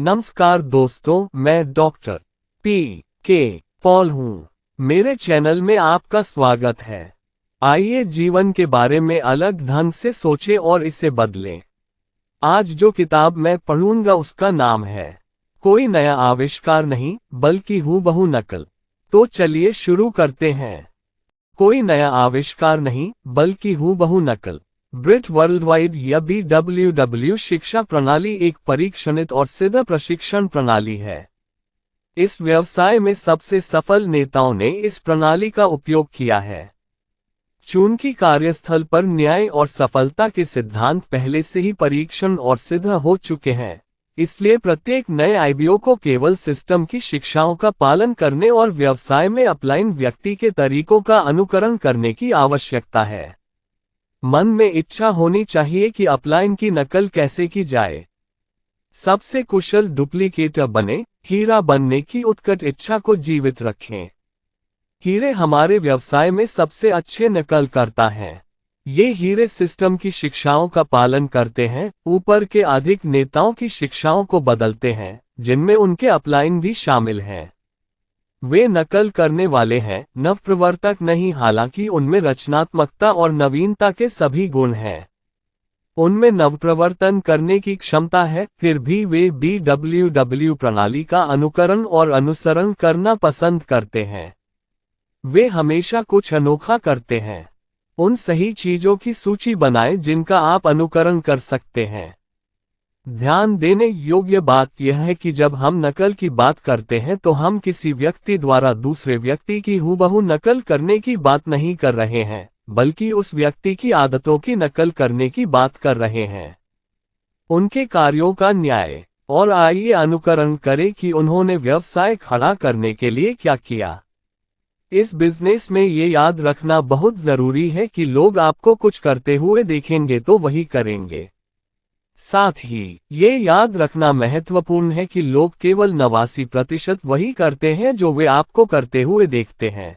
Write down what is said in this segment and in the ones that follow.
नमस्कार दोस्तों, मैं डॉक्टर पी.के. पॉल हूँ। मेरे चैनल में आपका स्वागत है। आइए जीवन के बारे में अलग ढंग से सोचें और इसे बदलें। आज जो किताब मैं पढ़ूंगा उसका नाम है कोई नया आविष्कार नहीं बल्कि हूबहू नकल। तो चलिए शुरू करते हैं। कोई नया आविष्कार नहीं बल्कि हूबहू नकल। ब्रिट वर्ल्डवाइड या BWW शिक्षा प्रणाली एक परीक्षणित और सिद्ध प्रशिक्षण प्रणाली है। इस व्यवसाय में सबसे सफल नेताओं ने इस प्रणाली का उपयोग किया है। चूंकि कार्यस्थल पर न्याय और सफलता के सिद्धांत पहले से ही परीक्षण और सिद्ध हो चुके हैं, इसलिए प्रत्येक नए आईबीओ को केवल सिस्टम की शिक्षाओं का पालन करने और व्यवसाय में अपलाइन व्यक्ति के तरीकों का अनुकरण करने की आवश्यकता है। मन में इच्छा होनी चाहिए कि अपलाइन की नकल कैसे की जाए। सबसे कुशल डुप्लीकेटर बने, हीरा बनने की उत्कट इच्छा को जीवित रखें। हीरे हमारे व्यवसाय में सबसे अच्छे नकल करता है। ये हीरे सिस्टम की शिक्षाओं का पालन करते हैं, ऊपर के अधिक नेताओं की शिक्षाओं को बदलते हैं, जिनमें उनके अपलाइन भी शामिल हैं। वे नकल करने वाले हैं, नवप्रवर्तक नहीं, हालांकि उनमें रचनात्मकता और नवीनता के सभी गुण हैं। उनमें नवप्रवर्तन करने की क्षमता है, फिर भी वे BWW प्रणाली का अनुकरण और अनुसरण करना पसंद करते हैं। वे हमेशा कुछ अनोखा करते हैं। उन सही चीजों की सूची बनाएं जिनका आप अनुकरण कर सकते हैं। ध्यान देने योग्य बात यह है कि जब हम नकल की बात करते हैं तो हम किसी व्यक्ति द्वारा दूसरे व्यक्ति की हूबहू नकल करने की बात नहीं कर रहे हैं, बल्कि उस व्यक्ति की आदतों की नकल करने की बात कर रहे हैं, उनके कार्यों का न्याय। और आइए अनुकरण करें कि उन्होंने व्यवसाय खड़ा करने के लिए क्या किया। इस बिजनेस में ये याद रखना बहुत जरूरी है कि लोग आपको कुछ करते हुए देखेंगे तो वही करेंगे। साथ ही ये याद रखना महत्वपूर्ण है कि लोग केवल 89% वही करते हैं जो वे आपको करते हुए देखते हैं।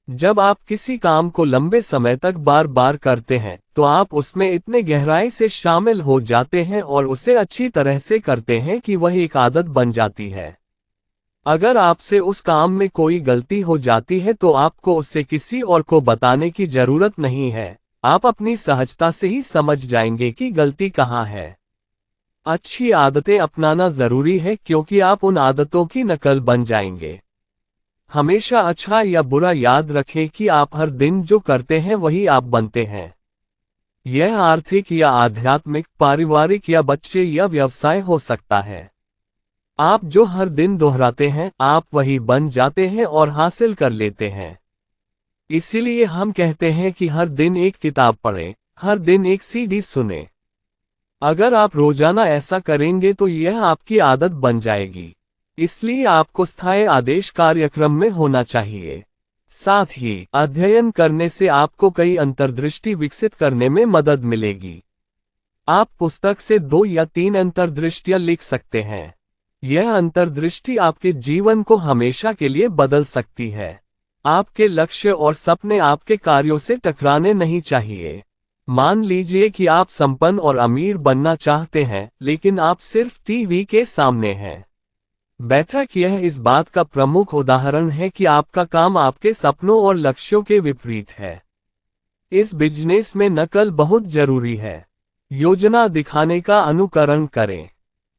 जब आप किसी काम को लंबे समय तक बार बार करते हैं तो आप उसमें इतने गहराई से शामिल हो जाते हैं और उसे अच्छी तरह से करते हैं कि वह एक आदत बन जाती है। अगर आपसे उस काम में कोई गलती हो जाती है तो आपको उसे किसी और को बताने की जरूरत नहीं है, आप अपनी सहजता से ही समझ जाएंगे कि गलती कहाँ है। अच्छी आदतें अपनाना जरूरी है क्योंकि आप उन आदतों की नकल बन जाएंगे। हमेशा अच्छा या बुरा याद रखें कि आप हर दिन जो करते हैं वही आप बनते हैं। यह आर्थिक या आध्यात्मिक, पारिवारिक या बच्चे या व्यवसाय हो सकता है। आप जो हर दिन दोहराते हैं आप वही बन जाते हैं और हासिल कर लेते हैं। इसीलिए हम कहते हैं कि हर दिन एक किताब पढ़ें, हर दिन एक CD सुनें। अगर आप रोजाना ऐसा करेंगे तो यह आपकी आदत बन जाएगी। इसलिए आपको स्थायी आदेश कार्यक्रम में होना चाहिए। साथ ही अध्ययन करने से आपको कई अंतर्दृष्टि विकसित करने में मदद मिलेगी। आप पुस्तक से 2 या 3 अंतर्दृष्टियां लिख सकते हैं। यह अंतर्दृष्टि आपके जीवन को हमेशा के लिए बदल सकती है। आपके लक्ष्य और सपने आपके कार्यों से टकराने नहीं चाहिए। मान लीजिए कि आप संपन्न और अमीर बनना चाहते हैं, लेकिन आप सिर्फ टीवी के सामने हैं। बैठक यह इस बात का प्रमुख उदाहरण है कि आपका काम आपके सपनों और लक्ष्यों के विपरीत है। इस बिजनेस में नकल बहुत जरूरी है। योजना दिखाने का अनुकरण करें।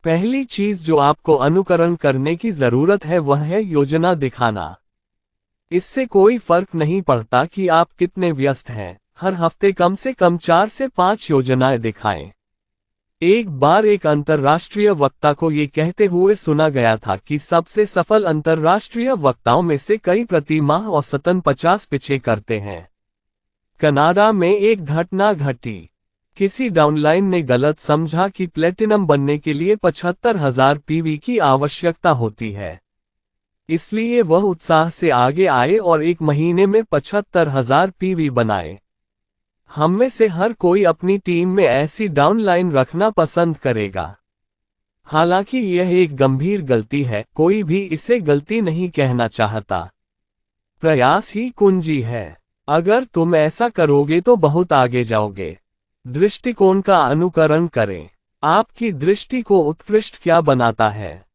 पहली चीज जो आपको अनुकरण करने की जरूरत है वह है योजना दिखाना। इससे कोई फर्क नहीं पड़ता कि आप कितने व्यस्त हैं, हर हफ्ते कम से कम 4 से 5 योजनाएं दिखाएं। एक बार एक अंतर्राष्ट्रीय वक्ता को ये कहते हुए सुना गया था कि सबसे सफल अंतर्राष्ट्रीय वक्ताओं में से कई प्रति माह औसतन 50 पिचें करते हैं। कनाडा में एक घटना घटी। किसी डाउनलाइन ने गलत समझा कि प्लेटिनम बनने के लिए 75,000 PV की आवश्यकता होती है। इसलिए वह उत्साह से आगे आए और 1 महीने में 75,000 PV बनाए। हम में से हर कोई अपनी टीम में ऐसी डाउनलाइन रखना पसंद करेगा। हालांकि यह एक गंभीर गलती है, कोई भी इसे गलती नहीं कहना चाहता। प्रयास ही कुंजी है। अगर तुम ऐसा करोगे तो बहुत आगे जाओगे। दृष्टिकोण का अनुकरण करें। आपकी दृष्टि को उत्कृष्ट क्या बनाता है?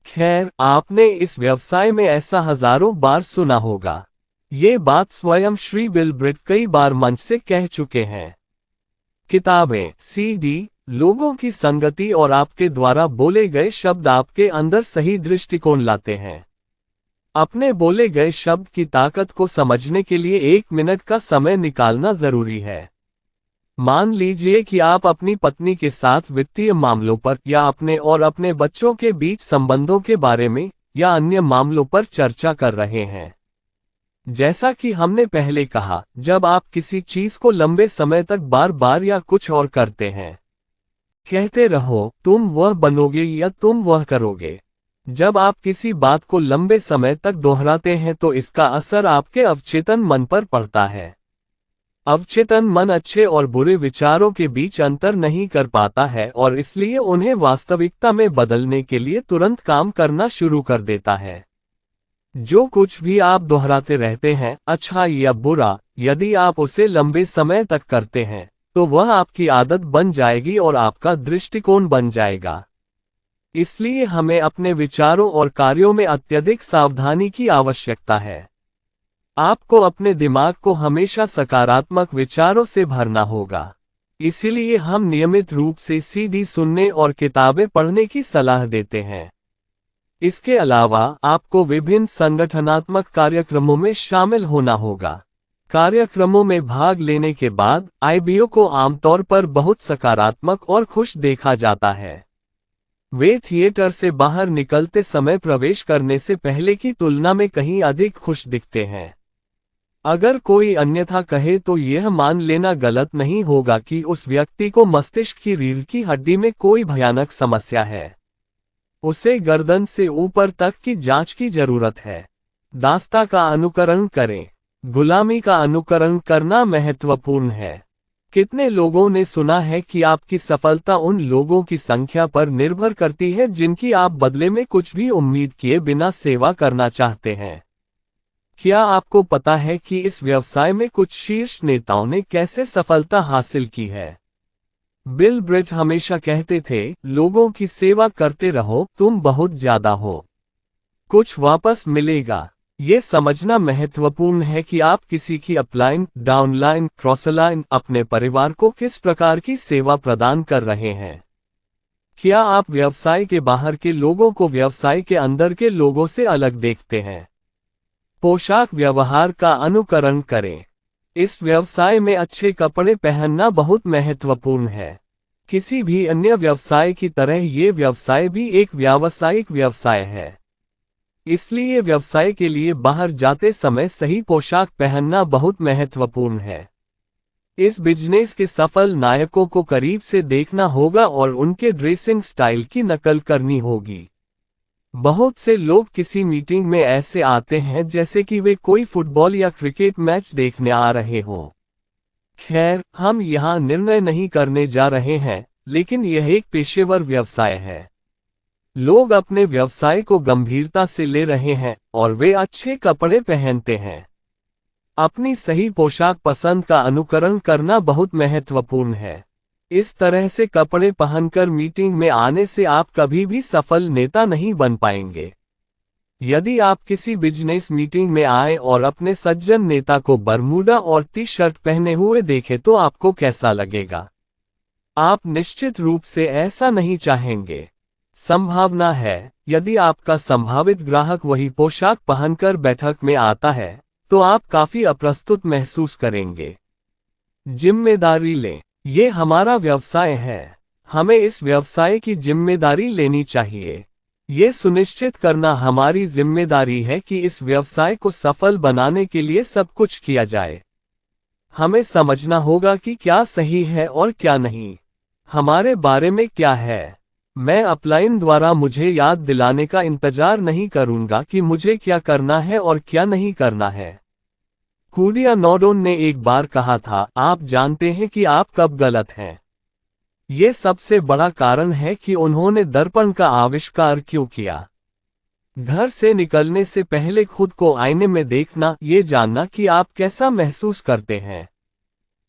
खैर, आपने इस व्यवसाय में ऐसा हजारों बार सुना होगा। ये बात स्वयं श्री बिल ब्रिट कई बार मंच से कह चुके हैं। किताबें, सीडी, लोगों की संगति और आपके द्वारा बोले गए शब्द आपके अंदर सही दृष्टिकोण लाते हैं। अपने बोले गए शब्द की ताकत को समझने के लिए 1 मिनट का समय निकालना जरूरी है। मान लीजिए कि आप अपनी पत्नी के साथ वित्तीय मामलों पर या अपने और अपने बच्चों के बीच संबंधों के बारे में या अन्य मामलों पर चर्चा कर रहे हैं। जैसा कि हमने पहले कहा, जब आप किसी चीज को लंबे समय तक बार बार या कुछ और करते हैं, कहते रहो, तुम वह बनोगे या तुम वह करोगे। जब आप किसी बात को लंबे समय तक दोहराते हैं तो इसका असर आपके अवचेतन मन पर पड़ता है। अवचेतन मन अच्छे और बुरे विचारों के बीच अंतर नहीं कर पाता है और इसलिए उन्हें वास्तविकता में बदलने के लिए तुरंत काम करना शुरू कर देता है। जो कुछ भी आप दोहराते रहते हैं, अच्छा या बुरा, यदि आप उसे लंबे समय तक करते हैं, तो वह आपकी आदत बन जाएगी और आपका दृष्टिकोण बन जाएगा। इसलिए हमें अपने विचारों और कार्यों में अत्यधिक सावधानी की आवश्यकता है। आपको अपने दिमाग को हमेशा सकारात्मक विचारों से भरना होगा। इसीलिए हम नियमित रूप से सीडी सुनने और किताबें पढ़ने की सलाह देते हैं। इसके अलावा आपको विभिन्न संगठनात्मक कार्यक्रमों में शामिल होना होगा। कार्यक्रमों में भाग लेने के बाद आईबीओ को आमतौर पर बहुत सकारात्मक और खुश देखा जाता है। वे थिएटर से बाहर निकलते समय प्रवेश करने से पहले की तुलना में कहीं अधिक खुश दिखते हैं। अगर कोई अन्यथा कहे तो यह मान लेना गलत नहीं होगा कि उस व्यक्ति को मस्तिष्क की रीढ़ की हड्डी में कोई भयानक समस्या है। उसे गर्दन से ऊपर तक की जांच की जरूरत है। दास्ता का अनुकरण करें। गुलामी का अनुकरण करना महत्वपूर्ण है। कितने लोगों ने सुना है कि आपकी सफलता उन लोगों की संख्या पर निर्भर करती है जिनकी आप बदले में कुछ भी उम्मीद किए बिना सेवा करना चाहते हैं। क्या आपको पता है कि इस व्यवसाय में कुछ शीर्ष नेताओं ने कैसे सफलता हासिल की है? बिल ब्रिट हमेशा कहते थे, लोगों की सेवा करते रहो, तुम बहुत ज्यादा हो, कुछ वापस मिलेगा। ये समझना महत्वपूर्ण है कि आप किसी की अपलाइन, डाउनलाइन, क्रॉसलाइन, अपने परिवार को किस प्रकार की सेवा प्रदान कर रहे हैं। क्या आप व्यवसाय के बाहर के लोगों को व्यवसाय के अंदर के लोगों से अलग देखते हैं? पोशाक व्यवहार का अनुकरण करें। इस व्यवसाय में अच्छे कपड़े पहनना बहुत महत्वपूर्ण है। किसी भी अन्य व्यवसाय की तरह ये व्यवसाय भी एक व्यावसायिक व्यवसाय है। इसलिए व्यवसाय के लिए बाहर जाते समय सही पोशाक पहनना बहुत महत्वपूर्ण है। इस बिजनेस के सफल नायकों को करीब से देखना होगा और उनके ड्रेसिंग स्टाइल की नकल करनी होगी। बहुत से लोग किसी मीटिंग में ऐसे आते हैं जैसे कि वे कोई फुटबॉल या क्रिकेट मैच देखने आ रहे हों। खैर, हम यहाँ निर्णय नहीं करने जा रहे हैं, लेकिन यह एक पेशेवर व्यवसाय है। लोग अपने व्यवसाय को गंभीरता से ले रहे हैं और वे अच्छे कपड़े पहनते हैं। अपनी सही पोशाक पसंद का अनुकरण करना बहुत महत्वपूर्ण है। इस तरह से कपड़े पहनकर मीटिंग में आने से आप कभी भी सफल नेता नहीं बन पाएंगे। यदि आप किसी बिजनेस मीटिंग में आए और अपने सज्जन नेता को बरमूडा और टी शर्ट पहने हुए देखें तो आपको कैसा लगेगा? आप निश्चित रूप से ऐसा नहीं चाहेंगे। संभावना है, यदि आपका संभावित ग्राहक वही पोशाक पहनकर बैठक में आता है, तो आप काफी अप्रस्तुत महसूस करेंगे। जिम्मेदारी लें। ये हमारा व्यवसाय है। हमें इस व्यवसाय की जिम्मेदारी लेनी चाहिए। ये सुनिश्चित करना हमारी जिम्मेदारी है कि इस व्यवसाय को सफल बनाने के लिए सब कुछ किया जाए। हमें समझना होगा कि क्या सही है और क्या नहीं। हमारे बारे में क्या है। मैं अपलाइन द्वारा मुझे याद दिलाने का इंतजार नहीं करूंगा कि मुझे क्या करना है और क्या नहीं करना है। कूडिया नोडोन ने एक बार कहा था, आप जानते हैं कि आप कब गलत हैं। ये सबसे बड़ा कारण है कि उन्होंने दर्पण का आविष्कार क्यों किया। घर से निकलने से पहले खुद को आईने में देखना, ये जानना कि आप कैसा महसूस करते हैं।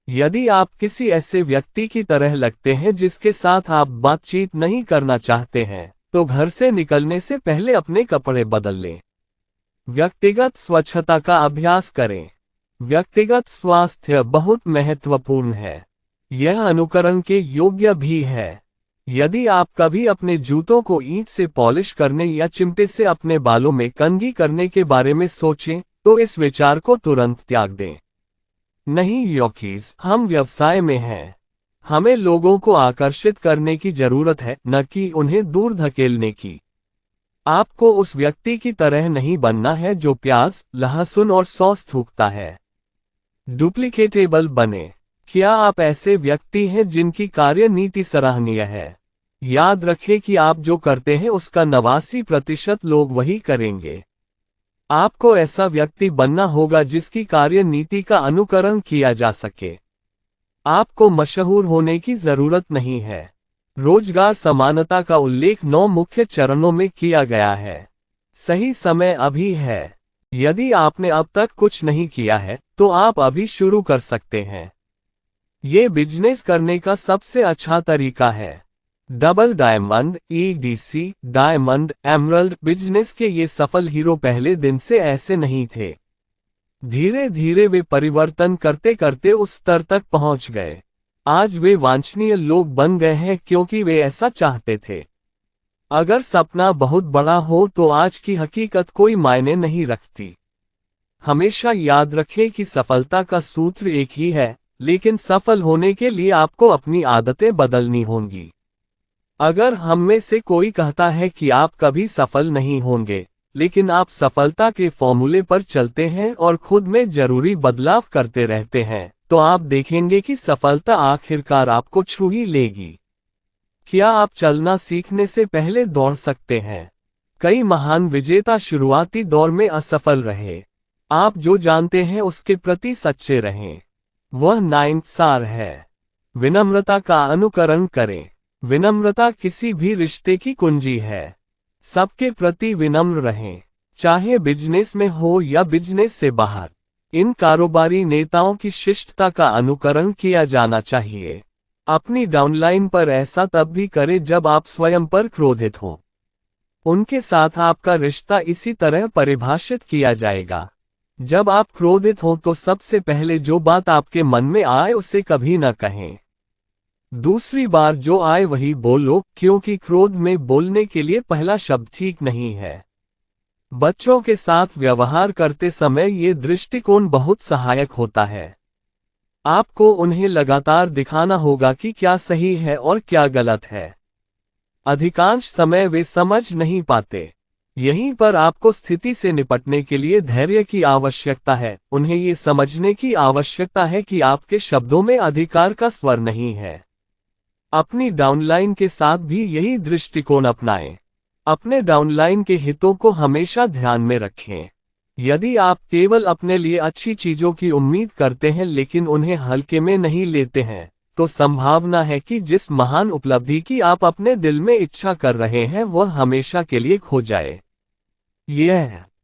यदि आप किसी ऐसे व्यक्ति की तरह लगते हैं जिसके साथ आप बातचीत नहीं करना चाहते हैं, तो घर से निकलने से पहले अपने कपड़े बदल लें। व्यक्तिगत स्वच्छता का अभ्यास करें। व्यक्तिगत स्वास्थ्य बहुत महत्वपूर्ण है। यह अनुकरण के योग्य भी है। यदि आप कभी अपने जूतों को ईंट से पॉलिश करने या चिमटे से अपने बालों में कंघी करने के बारे में सोचें, तो इस विचार को तुरंत त्याग दें। नहीं यॉकीज, हम व्यवसाय में हैं। हमें लोगों को आकर्षित करने की जरूरत है, न कि उन्हें दूर धकेलने की। आपको उस व्यक्ति की तरह नहीं बनना है जो प्याज, लहसुन और सॉस थूकता है। डुप्लीकेटेबल बने। क्या आप ऐसे व्यक्ति हैं जिनकी कार्यनीति सराहनीय है? याद रखें कि आप जो करते हैं उसका 89% लोग वही करेंगे। आपको ऐसा व्यक्ति बनना होगा जिसकी कार्यनीति का अनुकरण किया जा सके। आपको मशहूर होने की जरूरत नहीं है। रोजगार समानता का उल्लेख 9 मुख्य चरणों में किया गया है। सही समय अभी है। यदि आपने अब तक कुछ नहीं किया है, तो आप अभी शुरू कर सकते हैं। ये बिजनेस करने का सबसे अच्छा तरीका है। Double diamond, EDC, diamond, emerald business के ये सफल हीरो पहले दिन से ऐसे नहीं थे। धीरे धीरे वे परिवर्तन करते करते उस स्तर तक पहुंच गए। आज वे वांछनीय लोग बन गए हैं क्योंकि वे ऐसा चाहते थे। अगर सपना बहुत बड़ा हो तो आज की हकीकत कोई मायने नहीं रखती। हमेशा याद रखें कि सफलता का सूत्र एक ही है, लेकिन सफल होने के लिए आपको अपनी आदतें बदलनी होंगी। अगर हम में से कोई कहता है कि आप कभी सफल नहीं होंगे, लेकिन आप सफलता के फॉर्मूले पर चलते हैं और खुद में जरूरी बदलाव करते रहते हैं, तो आप देखेंगे कि सफलता आखिरकार आपको छू ही लेगी। क्या आप चलना सीखने से पहले दौड़ सकते हैं? कई महान विजेता शुरुआती दौर में असफल रहे। आप जो जानते हैं उसके प्रति सच्चे रहें। वह 9 सार है। विनम्रता का अनुकरण करें। विनम्रता किसी भी रिश्ते की कुंजी है। सबके प्रति विनम्र रहें, चाहे बिजनेस में हो या बिजनेस से बाहर। इन कारोबारी नेताओं की शिष्टता का अनुकरण किया जाना चाहिए। अपनी डाउनलाइन पर ऐसा तब भी करें जब आप स्वयं पर क्रोधित हों। उनके साथ आपका रिश्ता इसी तरह परिभाषित किया जाएगा। जब आप क्रोधित हों तो सबसे पहले जो बात आपके मन में आए उसे कभी न कहें। दूसरी बार जो आए वही बोलो, क्योंकि क्रोध में बोलने के लिए पहला शब्द ठीक नहीं है। बच्चों के साथ व्यवहार करते समय ये दृष्टिकोण बहुत सहायक होता है। आपको उन्हें लगातार दिखाना होगा कि क्या सही है और क्या गलत है। अधिकांश समय वे समझ नहीं पाते। यहीं पर आपको स्थिति से निपटने के लिए धैर्य की आवश्यकता है। उन्हें ये समझने की आवश्यकता है कि आपके शब्दों में अधिकार का स्वर नहीं है। अपनी डाउनलाइन के साथ भी यही दृष्टिकोण अपनाएं। अपने डाउनलाइन के हितों को हमेशा ध्यान में रखें। यदि आप केवल अपने लिए अच्छी चीजों की उम्मीद करते हैं लेकिन उन्हें हल्के में नहीं लेते हैं, तो संभावना है कि जिस महान उपलब्धि की आप अपने दिल में इच्छा कर रहे हैं वह हमेशा के लिए खो जाए।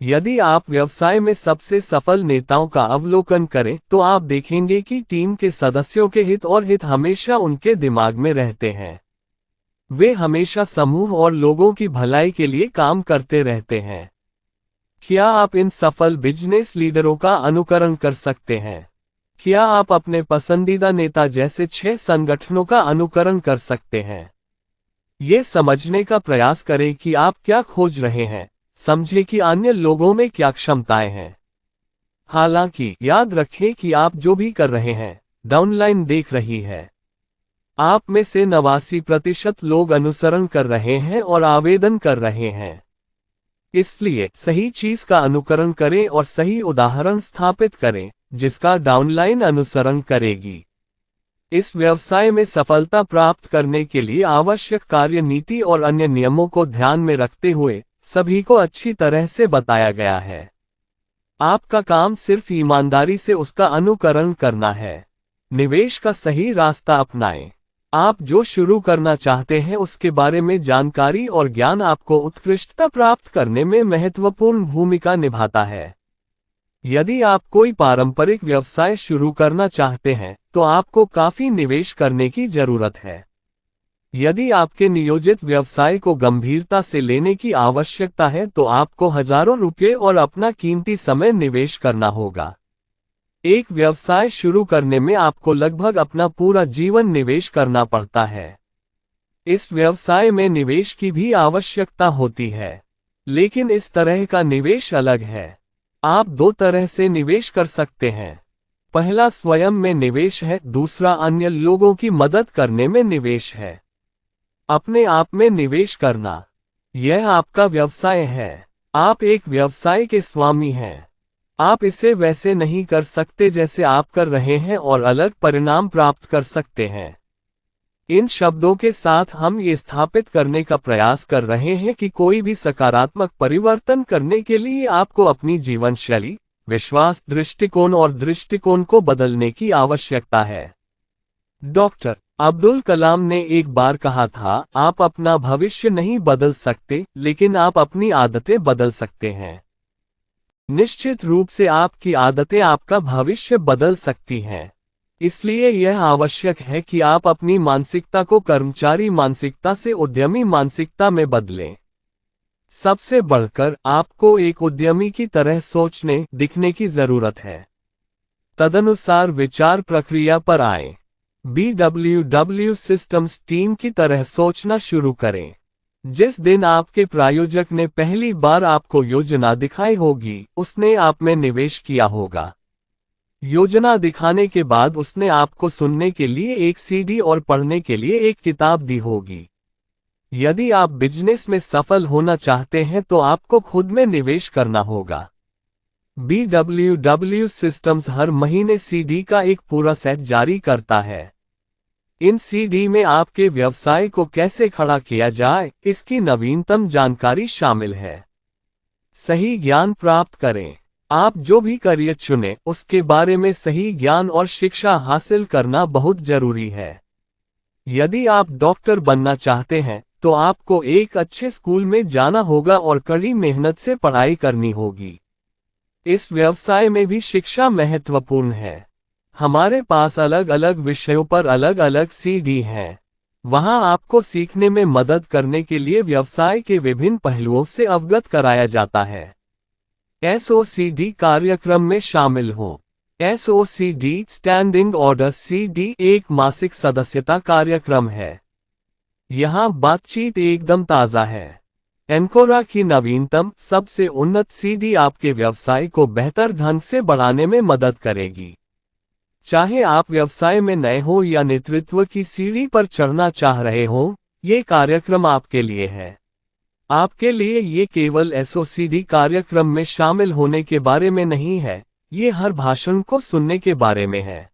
यदि आप व्यवसाय में सबसे सफल नेताओं का अवलोकन करें तो आप देखेंगे कि टीम के सदस्यों के हित और हित हमेशा उनके दिमाग में रहते हैं। वे हमेशा समूह और लोगों की भलाई के लिए काम करते रहते हैं। क्या आप इन सफल बिजनेस लीडरों का अनुकरण कर सकते हैं? क्या आप अपने पसंदीदा नेता जैसे 6 संगठनों का अनुकरण कर सकते हैं? ये समझने का प्रयास करें कि आप क्या खोज रहे हैं। समझें कि अन्य लोगों में क्या क्षमताएं हैं। हालांकि याद रखें कि आप जो भी कर रहे हैं, डाउनलाइन देख रही है। आप में से 89% लोग अनुसरण कर रहे हैं और आवेदन कर रहे हैं। इसलिए सही चीज का अनुकरण करें और सही उदाहरण स्थापित करें, जिसका डाउनलाइन अनुसरण करेगी। इस व्यवसाय में सफलता प्राप्त करने के लिए आवश्यक कार्यनीति और अन्य नियमों को ध्यान में रखते हुए सभी को अच्छी तरह से बताया गया है। आपका काम सिर्फ ईमानदारी से उसका अनुकरण करना है। निवेश का सही रास्ता अपनाएं। आप जो शुरू करना चाहते हैं उसके बारे में जानकारी और ज्ञान आपको उत्कृष्टता प्राप्त करने में महत्वपूर्ण भूमिका निभाता है। यदि आप कोई पारंपरिक व्यवसाय शुरू करना चाहते हैं तो आपको काफी निवेश करने की जरूरत है। यदि आपके नियोजित व्यवसाय को गंभीरता से लेने की आवश्यकता है तो आपको हजारों रुपये और अपना कीमती समय निवेश करना होगा। एक व्यवसाय शुरू करने में आपको लगभग अपना पूरा जीवन निवेश करना पड़ता है। इस व्यवसाय में निवेश की भी आवश्यकता होती है, लेकिन इस तरह का निवेश अलग है। आप दो तरह से निवेश कर सकते हैं। पहला स्वयं में निवेश है, दूसरा अन्य लोगों की मदद करने में निवेश है। अपने आप में निवेश करना, यह आपका व्यवसाय है। आप एक व्यवसाय के स्वामी हैं। आप इसे वैसे नहीं कर सकते जैसे आप कर रहे हैं और अलग परिणाम प्राप्त कर सकते हैं। इन शब्दों के साथ हम ये स्थापित करने का प्रयास कर रहे हैं कि कोई भी सकारात्मक परिवर्तन करने के लिए आपको अपनी जीवन शैली, विश्वास, दृष्टिकोण और दृष्टिकोण को बदलने की आवश्यकता है। डॉक्टर अब्दुल कलाम ने एक बार कहा था, आप अपना भविष्य नहीं बदल सकते, लेकिन आप अपनी आदतें बदल सकते हैं। निश्चित रूप से आपकी आदतें आपका भविष्य बदल सकती हैं। इसलिए यह आवश्यक है कि आप अपनी मानसिकता को कर्मचारी मानसिकता से उद्यमी मानसिकता में बदलें। सबसे बढ़कर आपको एक उद्यमी की तरह सोचने, दिखने की जरूरत है। तदनुसार विचार प्रक्रिया पर आएं। BWW सिस्टम्स टीम की तरह सोचना शुरू करें। जिस दिन आपके प्रायोजक ने पहली बार आपको योजना दिखाई होगी, उसने आप में निवेश किया होगा। योजना दिखाने के बाद उसने आपको सुनने के लिए एक CD और पढ़ने के लिए एक किताब दी होगी। यदि आप बिजनेस में सफल होना चाहते हैं तो आपको खुद में निवेश करना होगा। BWW सिस्टम्स हर महीने CD का एक पूरा सेट जारी करता है। इन CD में आपके व्यवसाय को कैसे खड़ा किया जाए, इसकी नवीनतम जानकारी शामिल है। सही ज्ञान प्राप्त करें। आप जो भी करियर चुनें, उसके बारे में सही ज्ञान और शिक्षा हासिल करना बहुत जरूरी है। यदि आप डॉक्टर बनना चाहते हैं तो आपको एक अच्छे स्कूल में जाना होगा और कड़ी मेहनत से पढ़ाई करनी होगी। इस व्यवसाय में भी शिक्षा महत्वपूर्ण है। हमारे पास अलग अलग विषयों पर अलग अलग CD हैं। वहां आपको सीखने में मदद करने के लिए व्यवसाय के विभिन्न पहलुओं से अवगत कराया जाता है। SOCD कार्यक्रम में शामिल हो। SOCD स्टैंडिंग ऑर्डर CD एक मासिक सदस्यता कार्यक्रम है। यहाँ बातचीत एकदम ताज़ा है। एनकोरा की नवीनतम, सबसे उन्नत CD आपके व्यवसाय को बेहतर ढंग से बढ़ाने में मदद करेगी। चाहे आप व्यवसाय में नए हो या नेतृत्व की सीढ़ी पर चढ़ना चाह रहे हो, ये कार्यक्रम आपके लिए है। आपके लिए ये केवल SOCD कार्यक्रम में शामिल होने के बारे में नहीं है, ये हर भाषण को सुनने के बारे में है।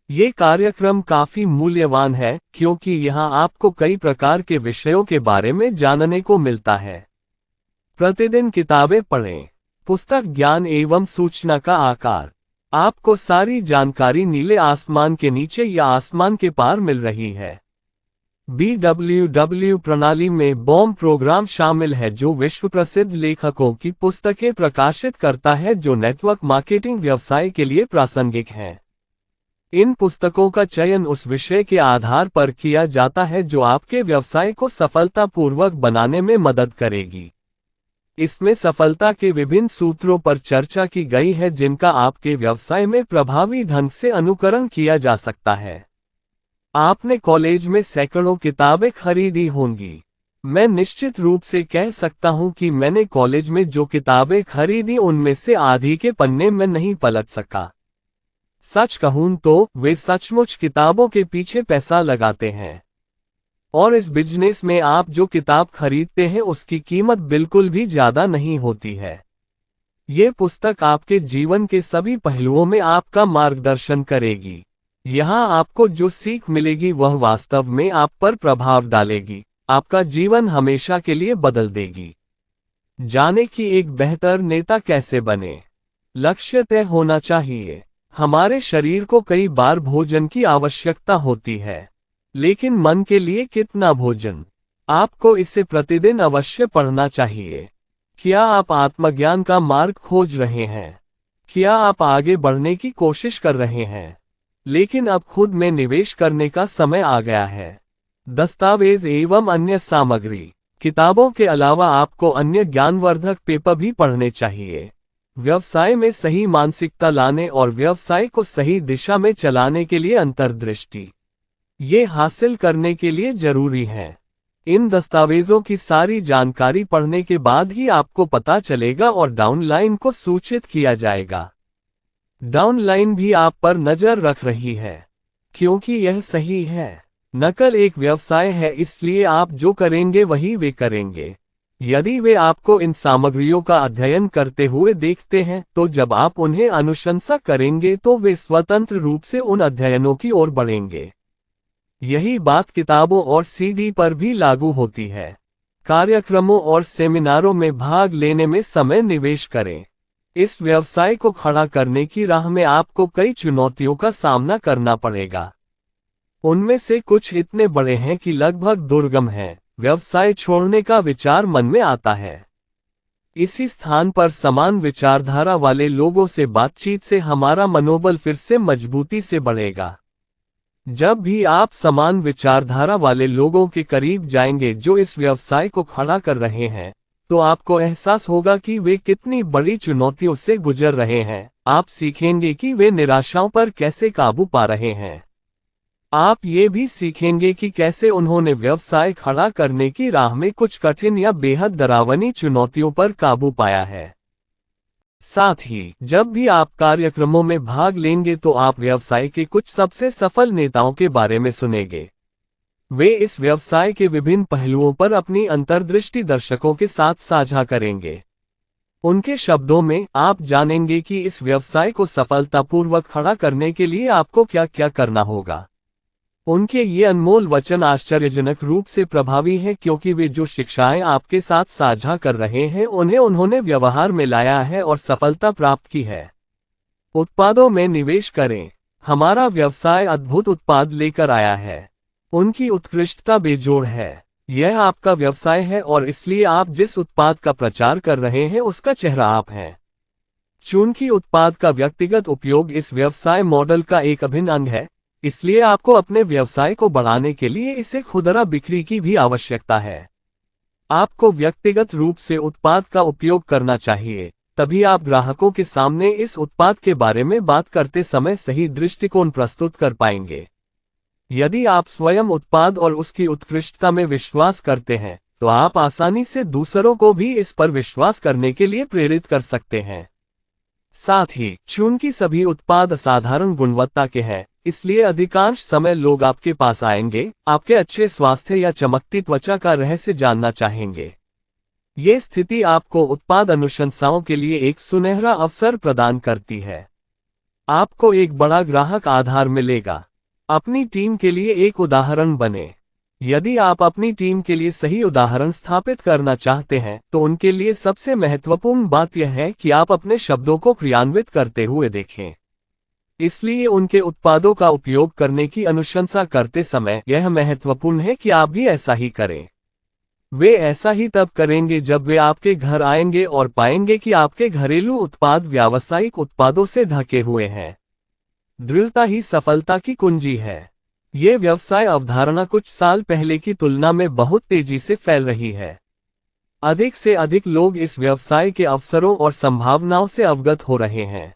ये कार्यक्रम काफी मूल्यवान है क्योंकि यहाँ आपको कई प्रकार के विषयों के बारे में जानने को मिलता है। प्रतिदिन किताबें पढ़ें। पुस्तक ज्ञान एवं सूचना का आकार। आपको सारी जानकारी नीले आसमान के नीचे या आसमान के पार मिल रही है। BWW प्रणाली में बॉम प्रोग्राम शामिल है जो विश्व प्रसिद्ध लेखकों की पुस्तकें प्रकाशित करता है जो नेटवर्क मार्केटिंग व्यवसाय के लिए प्रासंगिक हैं। इन पुस्तकों का चयन उस विषय के आधार पर किया जाता है जो आपके व्यवसाय को सफलतापूर्वक बनाने में मदद करेगी। इसमें सफलता के विभिन्न सूत्रों पर चर्चा की गई है जिनका आपके व्यवसाय में प्रभावी ढंग से अनुकरण किया जा सकता है। आपने कॉलेज में सैकड़ों किताबें खरीदी होंगी। मैं निश्चित रूप से कह सकता हूं कि मैंने कॉलेज में जो किताबें खरीदी उनमें से आधी के पन्ने में नहीं पलट सका। सच कहूं तो वे सचमुच किताबों के पीछे पैसा लगाते हैं। और इस बिजनेस में आप जो किताब खरीदते हैं उसकी कीमत बिल्कुल भी ज्यादा नहीं होती है। ये पुस्तक आपके जीवन के सभी पहलुओं में आपका मार्गदर्शन करेगी। यहाँ आपको जो सीख मिलेगी वह वास्तव में आप पर प्रभाव डालेगी, आपका जीवन हमेशा के लिए बदल देगी। जाने कि एक बेहतर नेता कैसे बने। लक्ष्य तय होना चाहिए। हमारे शरीर को कई बार भोजन की आवश्यकता होती है, लेकिन मन के लिए कितना भोजन? आपको इसे प्रतिदिन अवश्य पढ़ना चाहिए। क्या आप आत्मज्ञान का मार्ग खोज रहे हैं? क्या आप आगे बढ़ने की कोशिश कर रहे हैं, लेकिन अब खुद में निवेश करने का समय आ गया है? दस्तावेज एवं अन्य सामग्री। किताबों के अलावा आपको अन्य ज्ञानवर्धक पेपर भी पढ़ने चाहिए। व्यवसाय में सही मानसिकता लाने और व्यवसाय को सही दिशा में चलाने के लिए अंतर्दृष्टि ये हासिल करने के लिए जरूरी है। इन दस्तावेजों की सारी जानकारी पढ़ने के बाद ही आपको पता चलेगा और डाउनलाइन को सूचित किया जाएगा। डाउनलाइन भी आप पर नजर रख रही है, क्योंकि यह सही है। नकल एक व्यवसाय है, इसलिए आप जो करेंगे वही वे करेंगे। यदि वे आपको इन सामग्रियों का अध्ययन करते हुए देखते हैं, तो जब आप उन्हें अनुशंसा करेंगे तो वे स्वतंत्र रूप से उन अध्ययनों की ओर बढ़ेंगे। यही बात किताबों और सीडी पर भी लागू होती है। कार्यक्रमों और सेमिनारों में भाग लेने में समय निवेश करें। इस व्यवसाय को खड़ा करने की राह में आपको कई चुनौतियों का सामना करना पड़ेगा। उनमें से कुछ इतने बड़े हैं कि लगभग दुर्गम हैं। व्यवसाय छोड़ने का विचार मन में आता है। इसी स्थान पर समान विचारधारा वाले लोगों से बातचीत से हमारा मनोबल फिर से मजबूती से बढ़ेगा। जब भी आप समान विचारधारा वाले लोगों के करीब जाएंगे जो इस व्यवसाय को खड़ा कर रहे हैं, तो आपको एहसास होगा कि वे कितनी बड़ी चुनौतियों से गुजर रहे हैं। आप सीखेंगे कि वे निराशाओं पर कैसे काबू पा रहे हैं। आप ये भी सीखेंगे कि कैसे उन्होंने व्यवसाय खड़ा करने की राह में कुछ कठिन या बेहद डरावनी चुनौतियों पर काबू पाया है। साथ ही जब भी आप कार्यक्रमों में भाग लेंगे तो आप व्यवसाय के कुछ सबसे सफल नेताओं के बारे में सुनेंगे। वे इस व्यवसाय के विभिन्न पहलुओं पर अपनी अंतर्दृष्टि दर्शकों के साथ साझा करेंगे। उनके शब्दों में आप जानेंगे कि इस व्यवसाय को सफलतापूर्वक खड़ा करने के लिए आपको क्या क्या करना होगा। उनके ये अनमोल वचन आश्चर्यजनक रूप से प्रभावी हैं, क्योंकि वे जो शिक्षाएं आपके साथ साझा कर रहे हैं उन्होंने व्यवहार में लाया है और सफलता प्राप्त की है। उत्पादों में निवेश करें। हमारा व्यवसाय अद्भुत उत्पाद लेकर आया है। उनकी उत्कृष्टता बेजोड़ है। यह आपका व्यवसाय है और इसलिए आप जिस उत्पाद का प्रचार कर रहे हैं उसका चेहरा आप हैं। चूंकि उत्पाद का व्यक्तिगत उपयोग इस व्यवसाय मॉडल का एक अभिन्न अंग है, इसलिए आपको अपने व्यवसाय को बढ़ाने के लिए इसे खुदरा बिक्री की भी आवश्यकता है। आपको व्यक्तिगत रूप से उत्पाद का उपयोग करना चाहिए, तभी आप ग्राहकों के सामने इस उत्पाद के बारे में बात करते समय सही दृष्टिकोण प्रस्तुत कर पाएंगे। यदि आप स्वयं उत्पाद और उसकी उत्कृष्टता में विश्वास करते हैं, तो आप आसानी से दूसरों को भी इस पर विश्वास करने के लिए प्रेरित कर सकते हैं। साथ ही चूंकि सभी उत्पाद असाधारण गुणवत्ता के हैं, इसलिए अधिकांश समय लोग आपके पास आएंगे, आपके अच्छे स्वास्थ्य या चमकती त्वचा का रहस्य जानना चाहेंगे। ये स्थिति आपको उत्पाद अनुशंसाओं के लिए एक सुनहरा अवसर प्रदान करती है। आपको एक बड़ा ग्राहक आधार मिलेगा। अपनी टीम के लिए एक उदाहरण बने। यदि आप अपनी टीम के लिए सही उदाहरण स्थापित करना चाहते हैं, तो उनके लिए सबसे महत्वपूर्ण बात यह है कि आप अपने शब्दों को क्रियान्वित करते हुए देखें। इसलिए उनके उत्पादों का उपयोग करने की अनुशंसा करते समय यह महत्वपूर्ण है कि आप भी ऐसा ही करें। वे ऐसा ही तब करेंगे जब वे आपके घर आएंगे और पाएंगे कि आपके घरेलू उत्पाद व्यावसायिक उत्पादों से ढके हुए हैं। दृढ़ता ही सफलता की कुंजी है। ये व्यवसाय अवधारणा कुछ साल पहले की तुलना में बहुत तेजी से फैल रही है। अधिक से अधिक लोग इस व्यवसाय के अवसरों और संभावनाओं से अवगत हो रहे हैं।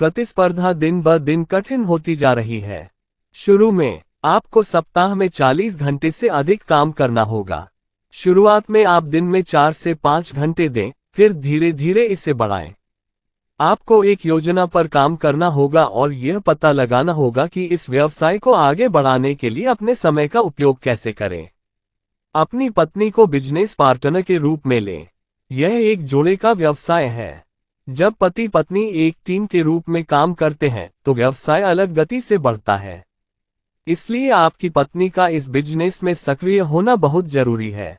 प्रतिस्पर्धा दिन ब दिन कठिन होती जा रही है। शुरू में आपको सप्ताह में 40 घंटे से अधिक काम करना होगा। शुरुआत में आप दिन में 4 से 5 घंटे दें, फिर धीरे धीरे इसे बढ़ाएं। आपको एक योजना पर काम करना होगा और यह पता लगाना होगा कि इस व्यवसाय को आगे बढ़ाने के लिए अपने समय का उपयोग कैसे करें। अपनी पत्नी को बिजनेस पार्टनर के रूप में लें। यह एक जोड़े का व्यवसाय है। जब पति पत्नी एक टीम के रूप में काम करते हैं, तो व्यवसाय अलग गति से बढ़ता है। इसलिए आपकी पत्नी का इस बिजनेस में सक्रिय होना बहुत जरूरी है।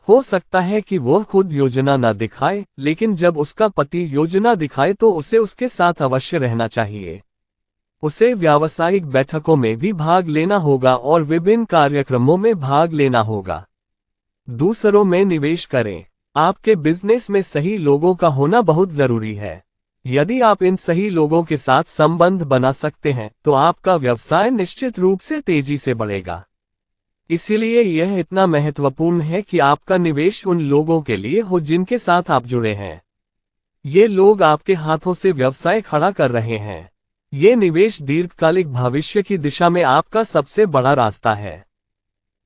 हो सकता है कि वह खुद योजना न दिखाए, लेकिन जब उसका पति योजना दिखाए तो उसे उसके साथ अवश्य रहना चाहिए। उसे व्यावसायिक बैठकों में भी भाग लेना होगा और विभिन्न कार्यक्रमों में भाग लेना होगा। दूसरों में निवेश करें। आपके बिजनेस में सही लोगों का होना बहुत जरूरी है। यदि आप इन सही लोगों के साथ संबंध बना सकते हैं तो आपका व्यवसाय निश्चित रूप से तेजी से बढ़ेगा। इसलिए यह इतना महत्वपूर्ण है कि आपका निवेश उन लोगों के लिए हो जिनके साथ आप जुड़े हैं। ये लोग आपके हाथों से व्यवसाय खड़ा कर रहे हैं। ये निवेश दीर्घकालिक भविष्य की दिशा में आपका सबसे बड़ा रास्ता है।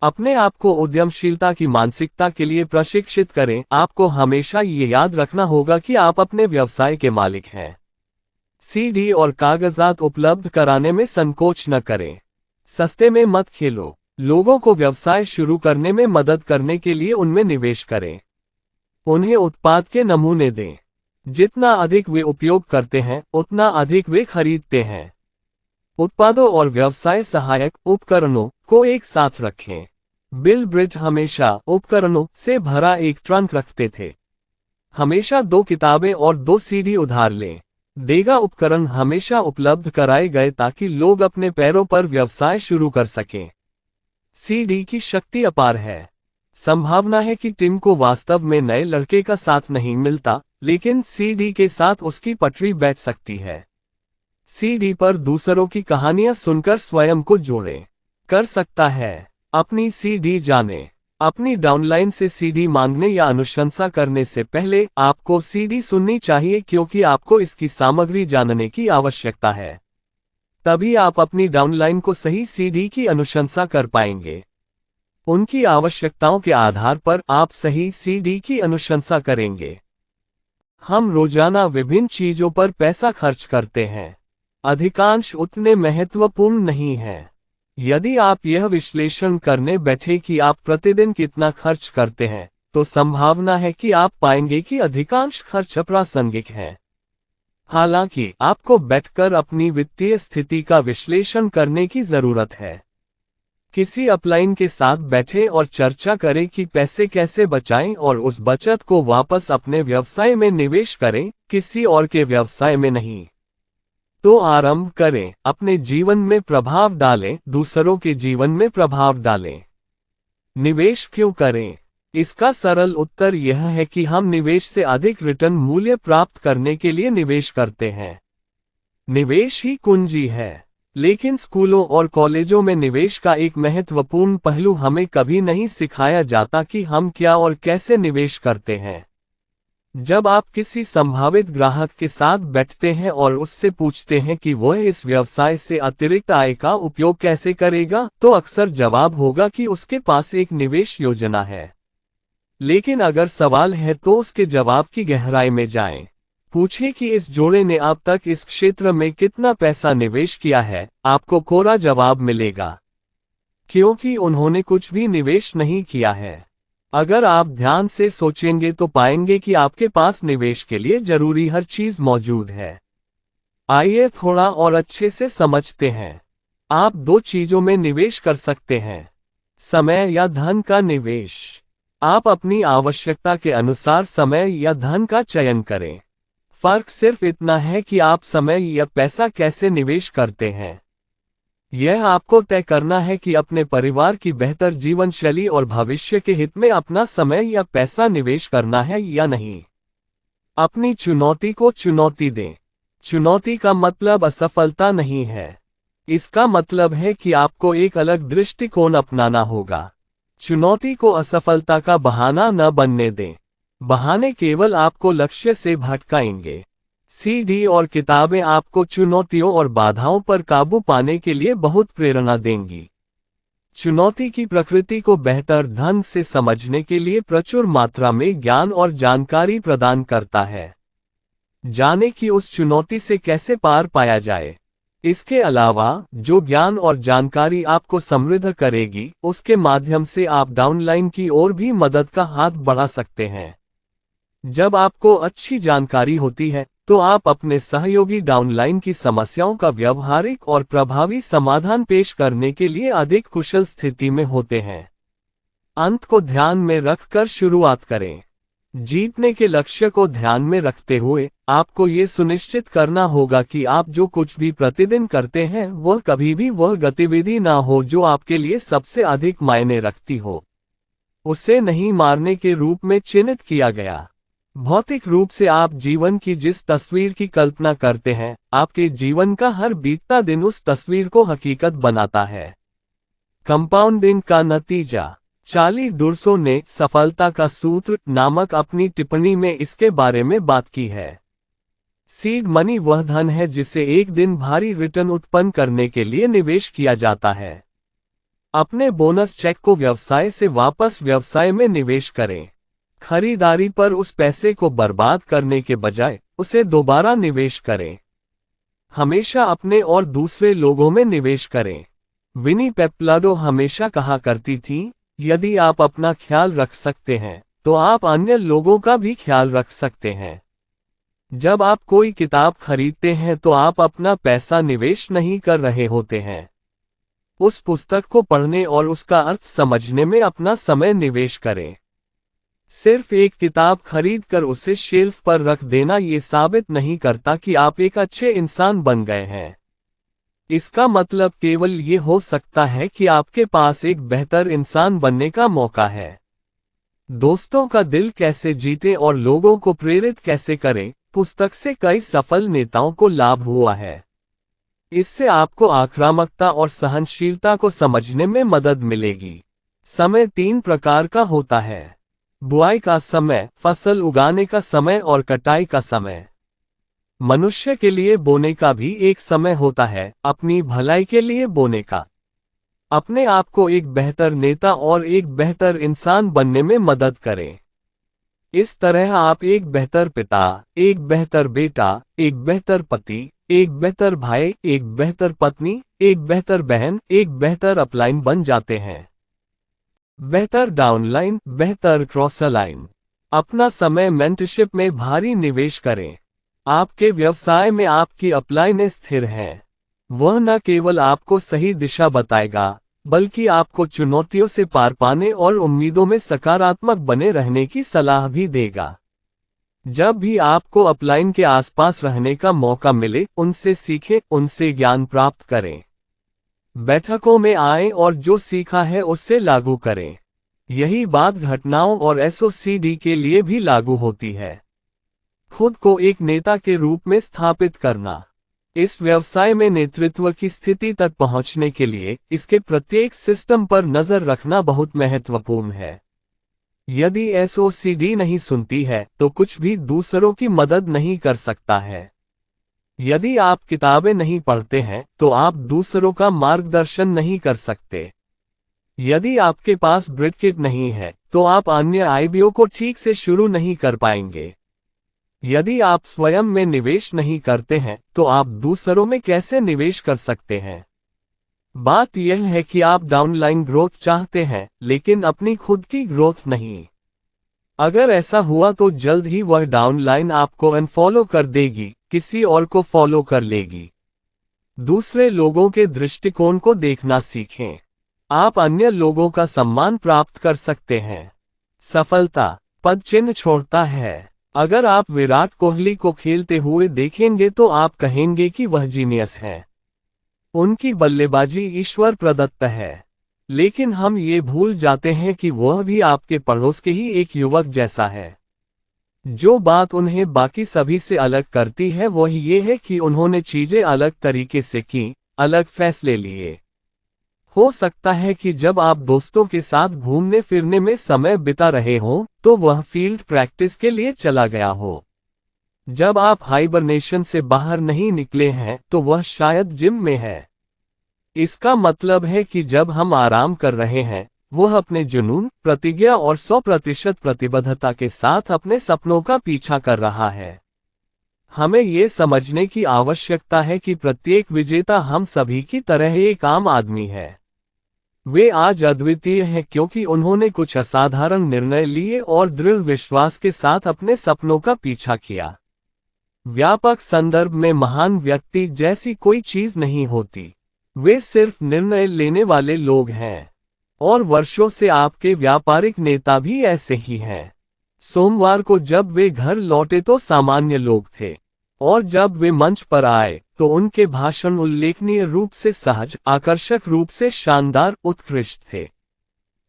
अपने आप को उद्यमशीलता की मानसिकता के लिए प्रशिक्षित करें। आपको हमेशा ये याद रखना होगा कि आप अपने व्यवसाय के मालिक हैं। सीडी और कागजात उपलब्ध कराने में संकोच न करें। सस्ते में मत खेलो। लोगों को व्यवसाय शुरू करने में मदद करने के लिए उनमें निवेश करें। उन्हें उत्पाद के नमूने दें। जितना अधिक वे उपयोग करते हैं उतना अधिक वे खरीदते हैं। उत्पादों और व्यवसाय सहायक उपकरणों को एक साथ रखें। बिल ब्रिट हमेशा उपकरणों से भरा एक ट्रंक रखते थे। हमेशा 2 किताबें और 2 सीडी उधार लें। देगा उपकरण हमेशा उपलब्ध कराए गए ताकि लोग अपने पैरों पर व्यवसाय शुरू कर सकें। सीडी की शक्ति अपार है। संभावना है कि टिम को वास्तव में नए लड़के का साथ नहीं मिलता, लेकिन सीडी के साथ उसकी पटरी बैठ सकती है। सीडी पर दूसरों की कहानियां सुनकर स्वयं को जोड़ें। कर सकता है। अपनी सीडी जानें। अपनी डाउनलाइन से सीडी मांगने या अनुशंसा करने से पहले आपको सीडी सुननी चाहिए क्योंकि आपको इसकी सामग्री जानने की आवश्यकता है। तभी आप अपनी डाउनलाइन को सही सीडी की अनुशंसा कर पाएंगे। उनकी आवश्यकताओं के आधार पर आप सही सीडी की अनुशंसा करेंगे। हम रोजाना विभिन्न चीजों पर पैसा खर्च करते हैं। अधिकांश उतने महत्वपूर्ण नहीं हैं। यदि आप यह विश्लेषण करने बैठे कि आप प्रतिदिन कितना खर्च करते हैं, तो संभावना है कि आप पाएंगे कि अधिकांश खर्च अप्रासंगिक हैं। हालांकि आपको बैठकर अपनी वित्तीय स्थिति का विश्लेषण करने की जरूरत है। किसी अपलाइन के साथ बैठें और चर्चा करें कि पैसे कैसे बचाएं और उस बचत को वापस अपने व्यवसाय में निवेश करें, किसी और के व्यवसाय में नहीं। तो आरंभ करें, अपने जीवन में प्रभाव डालें, दूसरों के जीवन में प्रभाव डालें। निवेश क्यों करें? इसका सरल उत्तर यह है कि हम निवेश से अधिक रिटर्न मूल्य प्राप्त करने के लिए निवेश करते हैं। निवेश ही कुंजी है। लेकिन स्कूलों और कॉलेजों में निवेश का एक महत्वपूर्ण पहलू हमें कभी नहीं सिखाया जाता कि हम क्या और कैसे निवेश करते हैं। जब आप किसी संभावित ग्राहक के साथ बैठते हैं और उससे पूछते हैं कि वह इस व्यवसाय से अतिरिक्त आय का उपयोग कैसे करेगा, तो अक्सर जवाब होगा कि उसके पास एक निवेश योजना है। लेकिन अगर सवाल है तो उसके जवाब की गहराई में जाएं। पूछें कि इस जोड़े ने अब तक इस क्षेत्र में कितना पैसा निवेश किया है। आपको कोरा जवाब मिलेगा, क्योंकि उन्होंने कुछ भी निवेश नहीं किया है। अगर आप ध्यान से सोचेंगे तो पाएंगे कि आपके पास निवेश के लिए जरूरी हर चीज मौजूद है। आइए थोड़ा और अच्छे से समझते हैं। आप 2 चीजों में निवेश कर सकते हैं, समय या धन का निवेश। आप अपनी आवश्यकता के अनुसार समय या धन का चयन करें। फर्क सिर्फ इतना है कि आप समय या पैसा कैसे निवेश करते हैं। यह आपको तय करना है कि अपने परिवार की बेहतर जीवन शैली और भविष्य के हित में अपना समय या पैसा निवेश करना है या नहीं। अपनी चुनौती को चुनौती दें। चुनौती का मतलब असफलता नहीं है। इसका मतलब है कि आपको एक अलग दृष्टिकोण अपनाना होगा। चुनौती को असफलता का बहाना न बनने दें। बहाने केवल आपको लक्ष्य से भटकाएंगे। सीडी और किताबें आपको चुनौतियों और बाधाओं पर काबू पाने के लिए बहुत प्रेरणा देंगी। चुनौती की प्रकृति को बेहतर ढंग से समझने के लिए प्रचुर मात्रा में ज्ञान और जानकारी प्रदान करता है। जाने कि उस चुनौती से कैसे पार पाया जाए। इसके अलावा जो ज्ञान और जानकारी आपको समृद्ध करेगी, उसके माध्यम से आप डाउनलाइन की ओर भी मदद का हाथ बढ़ा सकते हैं। जब आपको अच्छी जानकारी होती है तो आप अपने सहयोगी डाउनलाइन की समस्याओं का व्यवहारिक और प्रभावी समाधान पेश करने के लिए अधिक कुशल स्थिति में होते हैं। अंत को ध्यान में रखकर शुरुआत करें। जीतने के लक्ष्य को ध्यान में रखते हुए आपको ये सुनिश्चित करना होगा कि आप जो कुछ भी प्रतिदिन करते हैं वह कभी भी वह गतिविधि ना हो जो आपके लिए सबसे अधिक मायने रखती हो। उसे नहीं मारने के रूप में चिन्हित किया गया। भौतिक रूप से आप जीवन की जिस तस्वीर की कल्पना करते हैं, आपके जीवन का हर बीतता दिन उस तस्वीर को हकीकत बनाता है। कंपाउंडिंग का नतीजा। चार्ली डुर्सो ने सफलता का सूत्र नामक अपनी टिप्पणी में इसके बारे में बात की है। सीड मनी वह धन है जिसे एक दिन भारी रिटर्न उत्पन्न करने के लिए निवेश किया जाता है। अपने बोनस चेक को व्यवसाय से वापस व्यवसाय में निवेश करें। खरीदारी पर उस पैसे को बर्बाद करने के बजाय उसे दोबारा निवेश करें। हमेशा अपने और दूसरे लोगों में निवेश करें। विनी पेप्लाडो हमेशा कहा करती थी, यदि आप अपना ख्याल रख सकते हैं तो आप अन्य लोगों का भी ख्याल रख सकते हैं। जब आप कोई किताब खरीदते हैं तो आप अपना पैसा निवेश नहीं कर रहे होते हैं। उस पुस्तक को पढ़ने और उसका अर्थ समझने में अपना समय निवेश करें। सिर्फ एक किताब खरीदकर उसे शेल्फ पर रख देना ये साबित नहीं करता कि आप एक अच्छे इंसान बन गए हैं। इसका मतलब केवल ये हो सकता है कि आपके पास एक बेहतर इंसान बनने का मौका है। दोस्तों का दिल कैसे जीतें और लोगों को प्रेरित कैसे करें, पुस्तक से कई सफल नेताओं को लाभ हुआ है। इससे आपको आक्रामकता और सहनशीलता को समझने में मदद मिलेगी। समय 3 प्रकार का होता है: बुआई का समय, फसल उगाने का समय और कटाई का समय। मनुष्य के लिए बोने का भी एक समय होता है, अपनी भलाई के लिए बोने का। अपने आप को एक बेहतर नेता और एक बेहतर इंसान बनने में मदद करें। इस तरह आप एक बेहतर पिता, एक बेहतर बेटा, एक बेहतर पति, एक बेहतर भाई, एक बेहतर पत्नी, एक बेहतर बहन, एक बेहतर अपलाइन बन जाते हैं। बेहतर डाउनलाइन, बेहतर क्रॉसलाइन। अपना समय मेंटरशिप में भारी निवेश करें। आपके व्यवसाय में आपकी अपलाइन स्थिर है। वह न केवल आपको सही दिशा बताएगा, बल्कि आपको चुनौतियों से पार पाने और उम्मीदों में सकारात्मक बने रहने की सलाह भी देगा। जब भी आपको अपलाइन के आसपास रहने का मौका मिले, उनसे सीखें, उनसे ज्ञान प्राप्त करें। बैठकों में आएं और जो सीखा है उससे लागू करें। यही बात घटनाओं और एसओसीडी के लिए भी लागू होती है। खुद को एक नेता के रूप में स्थापित करना। इस व्यवसाय में नेतृत्व की स्थिति तक पहुंचने के लिए इसके प्रत्येक सिस्टम पर नजर रखना बहुत महत्वपूर्ण है। यदि एसओसीडी नहीं सुनती है तो कुछ भी दूसरों की मदद नहीं कर सकता है। यदि आप किताबें नहीं पढ़ते हैं तो आप दूसरों का मार्गदर्शन नहीं कर सकते। यदि आपके पास ब्रेड किट नहीं है तो आप अन्य आईबीओ को ठीक से शुरू नहीं कर पाएंगे। यदि आप स्वयं में निवेश नहीं करते हैं तो आप दूसरों में कैसे निवेश कर सकते हैं? बात यह है कि आप डाउनलाइन ग्रोथ चाहते हैं, लेकिन अपनी खुद की ग्रोथ नहीं। अगर ऐसा हुआ तो जल्द ही वह डाउनलाइन आपको अनफॉलो कर देगी, किसी और को फॉलो कर लेगी। दूसरे लोगों के दृष्टिकोण को देखना सीखें। आप अन्य लोगों का सम्मान प्राप्त कर सकते हैं। सफलता पद चिन्ह छोड़ता है। अगर आप विराट कोहली को खेलते हुए देखेंगे तो आप कहेंगे कि वह जीनियस है। उनकी बल्लेबाजी ईश्वर प्रदत्त है। लेकिन हम ये भूल जाते हैं कि वह भी आपके पड़ोस के ही एक युवक जैसा है। जो बात उन्हें बाकी सभी से अलग करती है वह ये है कि उन्होंने चीजें अलग तरीके से की, अलग फैसले लिए। हो सकता है कि जब आप दोस्तों के साथ घूमने फिरने में समय बिता रहे हों तो वह फील्ड प्रैक्टिस के लिए चला गया हो। जब आप हाइबरनेशन से बाहर नहीं निकले हैं तो वह शायद जिम में है। इसका मतलब है कि जब हम आराम कर रहे हैं, वह अपने जुनून, प्रतिज्ञा और 100% प्रतिबद्धता के साथ अपने सपनों का पीछा कर रहा है। हमें ये समझने की आवश्यकता है कि प्रत्येक विजेता हम सभी की तरह एक आम आदमी है। वे आज अद्वितीय हैं क्योंकि उन्होंने कुछ असाधारण निर्णय लिए और दृढ़ विश्वास के साथ अपने सपनों का पीछा किया। व्यापक संदर्भ में महान व्यक्ति जैसी कोई चीज नहीं होती। वे सिर्फ निर्णय लेने वाले लोग हैं। और वर्षों से आपके व्यापारिक नेता भी ऐसे ही हैं। सोमवार को जब वे घर लौटे तो सामान्य लोग थे, और जब वे मंच पर आए तो उनके भाषण उल्लेखनीय रूप से सहज, आकर्षक रूप से शानदार, उत्कृष्ट थे।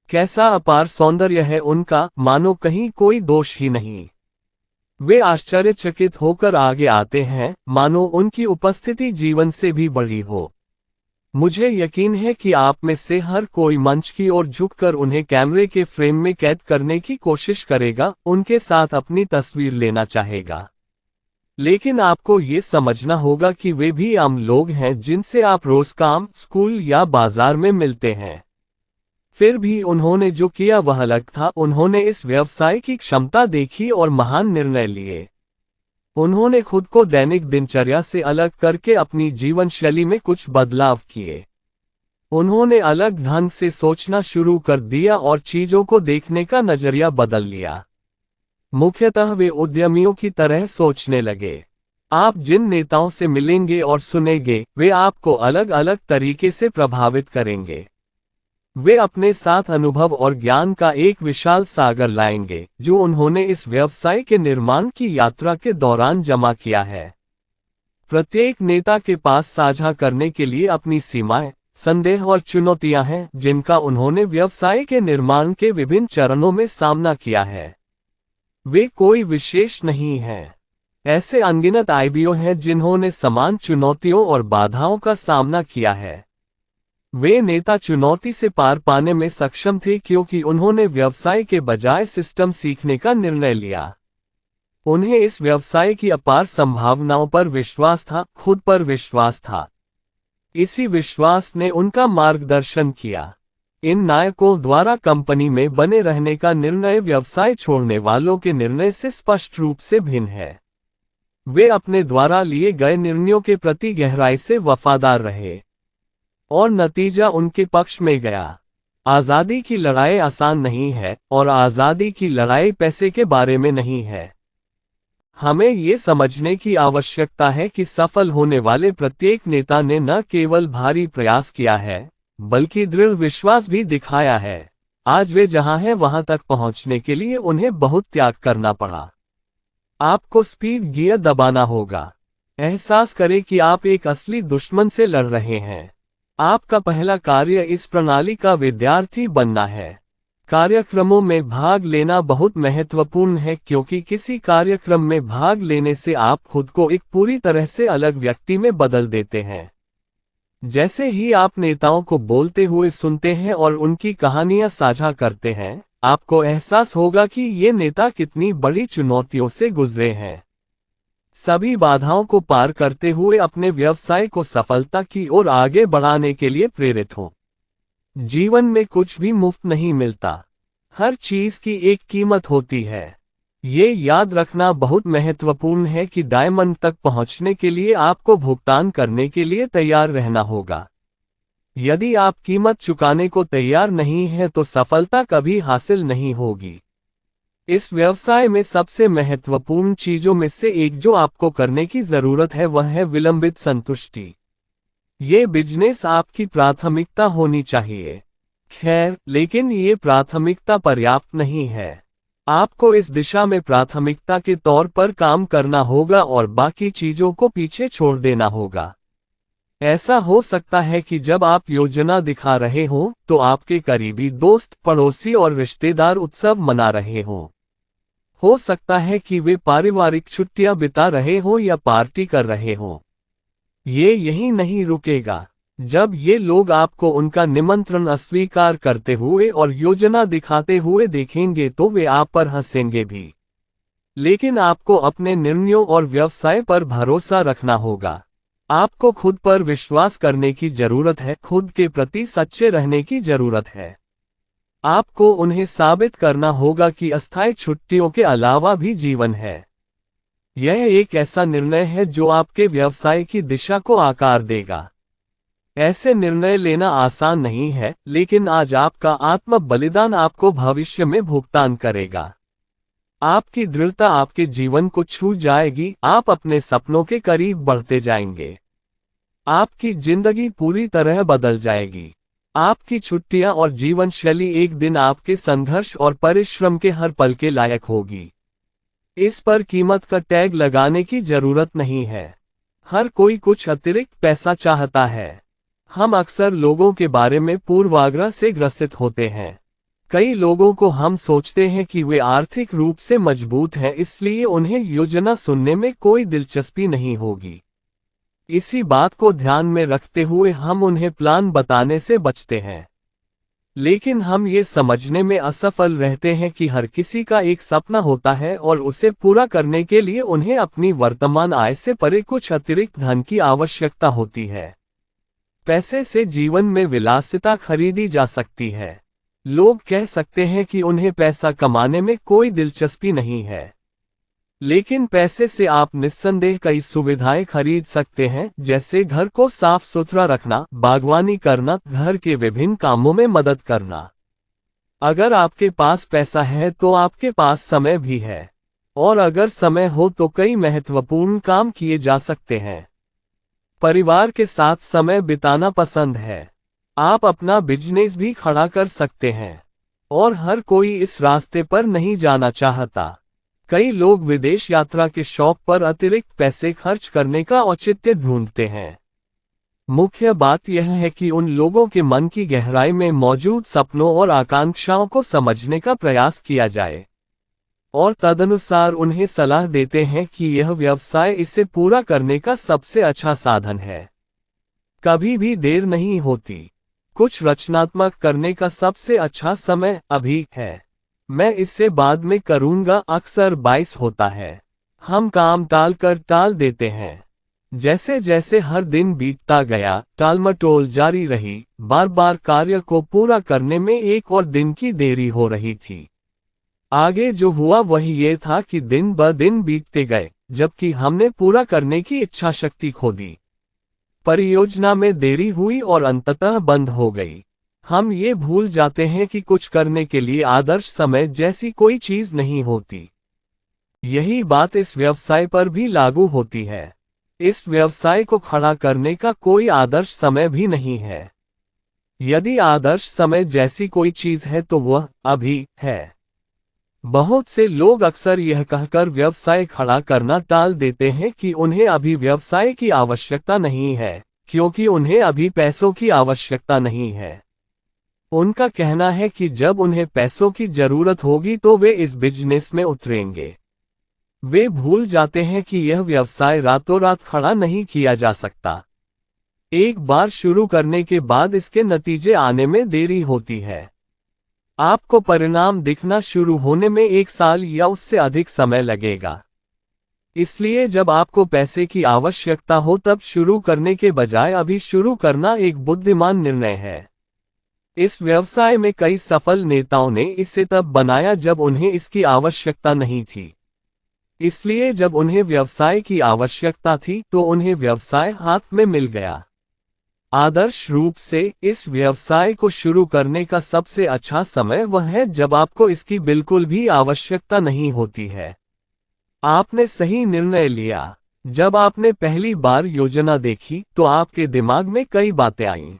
कैसा अपार सौंदर्य है उनका, मानो कहीं कोई दोष ही नहीं। वे आश्चर्यचकित होकर आगे आते हैं, मानो उनकी उपस्थिति जीवन से भी बड़ी हो। मुझे यकीन है कि आप में से हर कोई मंच की ओर झुककर उन्हें कैमरे के फ्रेम में कैद करने की कोशिश करेगा, उनके साथ अपनी तस्वीर लेना चाहेगा। लेकिन आपको ये समझना होगा कि वे भी आम लोग हैं जिनसे आप रोज काम, स्कूल या बाजार में मिलते हैं। फिर भी उन्होंने जो किया वह अलग था। उन्होंने इस व्यवसाय की क्षमता देखी और महान निर्णय लिए। उन्होंने खुद को दैनिक दिनचर्या से अलग करके अपनी जीवन शैली में कुछ बदलाव किए। उन्होंने अलग ढंग से सोचना शुरू कर दिया और चीजों को देखने का नजरिया बदल लिया। मुख्यतः वे उद्यमियों की तरह सोचने लगे। आप जिन नेताओं से मिलेंगे और सुनेंगे, वे आपको अलग अलग तरीके से प्रभावित करेंगे। वे अपने साथ अनुभव और ज्ञान का एक विशाल सागर लाएंगे, जो उन्होंने इस व्यवसाय के निर्माण की यात्रा के दौरान जमा किया है। प्रत्येक नेता के पास साझा करने के लिए अपनी सीमाएं, संदेह और चुनौतियां हैं, जिनका उन्होंने व्यवसाय के निर्माण के विभिन्न चरणों में सामना किया है। वे कोई विशेष नहीं हैं। ऐसे अनगिनत आईबीओ हैं जिन्होंने समान चुनौतियों और बाधाओं का सामना किया है। वे नेता चुनौती से पार पाने में सक्षम थे क्योंकि उन्होंने व्यवसाय के बजाय सिस्टम सीखने का निर्णय लिया। उन्हें इस व्यवसाय की अपार संभावनाओं पर विश्वास था, खुद पर विश्वास था। इसी विश्वास ने उनका मार्गदर्शन किया। इन नायकों द्वारा कंपनी में बने रहने का निर्णय व्यवसाय छोड़ने वालों के निर्णय से स्पष्ट रूप से भिन्न है। वे अपने द्वारा लिए गए निर्णयों के प्रति गहराई से वफादार रहे और नतीजा उनके पक्ष में गया। आज़ादी की लड़ाई आसान नहीं है और आज़ादी की लड़ाई पैसे के बारे में नहीं है। हमें ये समझने की आवश्यकता है कि सफल होने वाले प्रत्येक नेता ने न केवल भारी प्रयास किया है, बल्कि दृढ़ विश्वास भी दिखाया है। आज वे जहां हैं वहां तक पहुंचने के लिए उन्हें बहुत त्याग करना पड़ा। आपको स्पीड गियर दबाना होगा। एहसास करें कि आप एक असली दुश्मन से लड़ रहे हैं। आपका पहला कार्य इस प्रणाली का विद्यार्थी बनना है। कार्यक्रमों में भाग लेना बहुत महत्वपूर्ण है क्योंकि किसी कार्यक्रम में भाग लेने से आप खुद को एक पूरी तरह से अलग व्यक्ति में बदल देते हैं। जैसे ही आप नेताओं को बोलते हुए सुनते हैं और उनकी कहानियां साझा करते हैं, आपको एहसास होगा कि ये नेता कितनी बड़ी चुनौतियों से गुजरे हैं। सभी बाधाओं को पार करते हुए अपने व्यवसाय को सफलता की ओर आगे बढ़ाने के लिए प्रेरित हो। जीवन में कुछ भी मुफ्त नहीं मिलता। हर चीज की एक कीमत होती है। ये याद रखना बहुत महत्वपूर्ण है कि डायमंड तक पहुंचने के लिए आपको भुगतान करने के लिए तैयार रहना होगा। यदि आप कीमत चुकाने को तैयार नहीं हैं तो सफलता कभी हासिल नहीं होगी। इस व्यवसाय में सबसे महत्वपूर्ण चीजों में से एक जो आपको करने की जरूरत है वह है विलंबित संतुष्टि। ये बिजनेस आपकी प्राथमिकता होनी चाहिए। खैर, लेकिन ये प्राथमिकता पर्याप्त नहीं है। आपको इस दिशा में प्राथमिकता के तौर पर काम करना होगा और बाकी चीजों को पीछे छोड़ देना होगा। ऐसा हो सकता है कि जब आप योजना दिखा रहे हों, तो आपके करीबी दोस्त, पड़ोसी और रिश्तेदार उत्सव मना रहे हों। हो सकता है कि वे पारिवारिक छुट्टियां बिता रहे हों या पार्टी कर रहे हों। ये यहीं नहीं रुकेगा। जब ये लोग आपको उनका निमंत्रण अस्वीकार करते हुए और योजना दिखाते हुए देखेंगे तो वे आप पर हंसेंगे भी। लेकिन आपको अपने निर्णयों और व्यवसाय पर भरोसा रखना होगा। आपको खुद पर विश्वास करने की जरूरत है, खुद के प्रति सच्चे रहने की जरूरत है। आपको उन्हें साबित करना होगा कि अस्थायी छुट्टियों के अलावा भी जीवन है। यह एक ऐसा निर्णय है जो आपके व्यवसाय की दिशा को आकार देगा। ऐसे निर्णय लेना आसान नहीं है, लेकिन आज आपका आत्म बलिदान आपको भविष्य में भुगतान करेगा। आपकी दृढ़ता आपके जीवन को छू जाएगी, आप अपने सपनों के करीब बढ़ते जाएंगे। आपकी जिंदगी पूरी तरह बदल जाएगी। आपकी छुट्टियां और जीवन शैली एक दिन आपके संघर्ष और परिश्रम के हर पल के लायक होगी। इस पर कीमत का टैग लगाने की जरूरत नहीं है। हर कोई कुछ अतिरिक्त पैसा चाहता है। हम अक्सर लोगों के बारे में पूर्वाग्रह से ग्रसित होते हैं। कई लोगों को हम सोचते हैं कि वे आर्थिक रूप से मजबूत हैं, इसलिए उन्हें योजना सुनने में कोई दिलचस्पी नहीं होगी। इसी बात को ध्यान में रखते हुए हम उन्हें प्लान बताने से बचते हैं। लेकिन हम ये समझने में असफल रहते हैं कि हर किसी का एक सपना होता है और उसे पूरा करने के लिए उन्हें अपनी वर्तमान आय से परे कुछ अतिरिक्त धन की आवश्यकता होती है। पैसे से जीवन में विलासिता खरीदी जा सकती है। लोग कह सकते हैं कि उन्हें पैसा कमाने में कोई दिलचस्पी नहीं है, लेकिन पैसे से आप निस्संदेह कई सुविधाएं खरीद सकते हैं, जैसे घर को साफ सुथरा रखना, बागवानी करना, घर के विभिन्न कामों में मदद करना। अगर आपके पास पैसा है तो आपके पास समय भी है, और अगर समय हो तो कई महत्वपूर्ण काम किए जा सकते हैं। परिवार के साथ समय बिताना पसंद है। आप अपना बिजनेस भी खड़ा कर सकते हैं, और हर कोई इस रास्ते पर नहीं जाना चाहता। कई लोग विदेश यात्रा के शौक पर अतिरिक्त पैसे खर्च करने का औचित्य ढूंढते हैं। मुख्य बात यह है कि उन लोगों के मन की गहराई में मौजूद सपनों और आकांक्षाओं को समझने का प्रयास किया जाए, और तदनुसार उन्हें सलाह देते हैं कि यह व्यवसाय इसे पूरा करने का सबसे अच्छा साधन है। कभी भी देर नहीं होती। कुछ रचनात्मक करने का सबसे अच्छा समय अभी है। मैं इससे बाद में करूंगा अक्सर 22 होता है। हम काम टाल देते हैं। जैसे जैसे हर दिन बीतता गया, टालमटोल जारी रही। बार बार कार्य को पूरा करने में एक और दिन की देरी हो रही थी। आगे जो हुआ वही ये था कि दिन ब दिन बीतते गए, जबकि हमने पूरा करने की इच्छा शक्ति खो दी। परियोजना में देरी हुई और अंततः बंद हो गई। हम ये भूल जाते हैं कि कुछ करने के लिए आदर्श समय जैसी कोई चीज नहीं होती। यही बात इस व्यवसाय पर भी लागू होती है। इस व्यवसाय को खड़ा करने का कोई आदर्श समय भी नहीं है। यदि आदर्श समय जैसी कोई चीज है तो वह अभी है। बहुत से लोग अक्सर यह कहकर व्यवसाय खड़ा करना टाल देते हैं कि उन्हें अभी व्यवसाय की आवश्यकता नहीं है, क्योंकि उन्हें अभी पैसों की आवश्यकता नहीं है। उनका कहना है कि जब उन्हें पैसों की जरूरत होगी तो वे इस बिजनेस में उतरेंगे। वे भूल जाते हैं कि यह व्यवसाय रातों रात खड़ा नहीं किया जा सकता। एक बार शुरू करने के बाद इसके नतीजे आने में देरी होती है। आपको परिणाम दिखना शुरू होने में 1 साल या उससे अधिक समय लगेगा। इसलिए जब आपको पैसे की आवश्यकता हो तब शुरू करने के बजाय अभी शुरू करना एक बुद्धिमान निर्णय है। इस व्यवसाय में कई सफल नेताओं ने इसे तब बनाया जब उन्हें इसकी आवश्यकता नहीं थी। इसलिए जब उन्हें व्यवसाय की आवश्यकता थी तो उन्हें व्यवसाय हाथ में मिल गया। आदर्श रूप से इस व्यवसाय को शुरू करने का सबसे अच्छा समय वह है जब आपको इसकी बिल्कुल भी आवश्यकता नहीं होती है। आपने सही निर्णय लिया। जब आपने पहली बार योजना देखी तो आपके दिमाग में कई बातें आईं।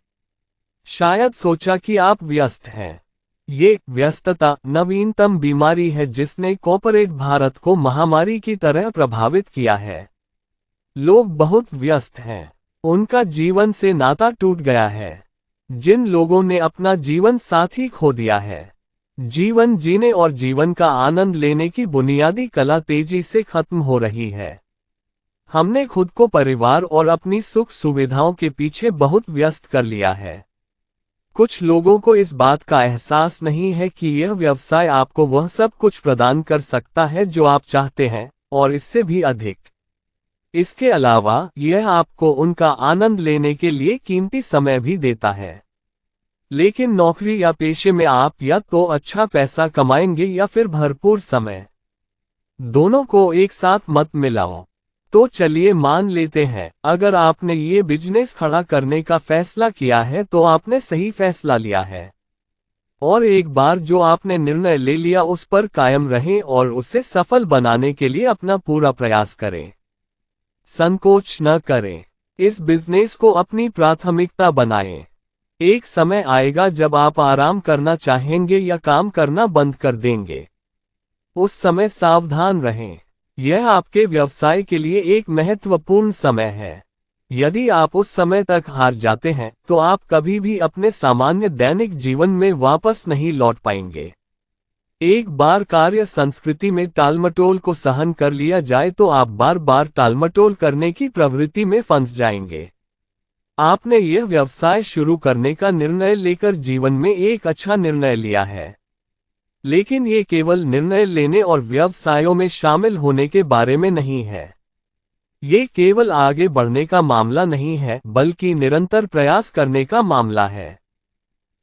शायद सोचा कि आप व्यस्त हैं। ये व्यस्तता नवीनतम बीमारी है जिसने कॉर्पोरेट भारत को महामारी की तरह प्रभावित किया है। लोग बहुत व्यस्त हैं। उनका जीवन से नाता टूट गया है। जिन लोगों ने अपना जीवन साथी खो दिया है। जीवन जीने और जीवन का आनंद लेने की बुनियादी कला तेजी से खत्म हो रही है। हमने खुद को परिवार और अपनी सुख सुविधाओं के पीछे बहुत व्यस्त कर लिया है। कुछ लोगों को इस बात का एहसास नहीं है कि यह व्यवसाय आपको वह सब कुछ प्रदान कर सकता है जो आप चाहते हैं, और इससे भी अधिक। इसके अलावा यह आपको उनका आनंद लेने के लिए कीमती समय भी देता है। लेकिन नौकरी या पेशे में आप या तो अच्छा पैसा कमाएंगे या फिर भरपूर समय। दोनों को एक साथ मत मिलाओ। तो चलिए मान लेते हैं, अगर आपने ये बिजनेस खड़ा करने का फैसला किया है तो आपने सही फैसला लिया है। और एक बार जो आपने निर्णय ले लिया उस पर कायम रहें और उसे सफल बनाने के लिए अपना पूरा प्रयास करें। संकोच न करें। इस बिजनेस को अपनी प्राथमिकता बनाएं। एक समय आएगा जब आप आराम करना चाहेंगे या काम करना बंद कर देंगे। उस समय सावधान रहें। यह आपके व्यवसाय के लिए एक महत्वपूर्ण समय है। यदि आप उस समय तक हार जाते हैं तो आप कभी भी अपने सामान्य दैनिक जीवन में वापस नहीं लौट पाएंगे। एक बार कार्य संस्कृति में टालमटोल को सहन कर लिया जाए तो आप बार बार टालमटोल करने की प्रवृत्ति में फंस जाएंगे। आपने यह व्यवसाय शुरू करने का निर्णय लेकर जीवन में एक अच्छा निर्णय लिया है, लेकिन ये केवल निर्णय लेने और व्यवसायों में शामिल होने के बारे में नहीं है। ये केवल आगे बढ़ने का मामला नहीं है, बल्कि निरंतर प्रयास करने का मामला है।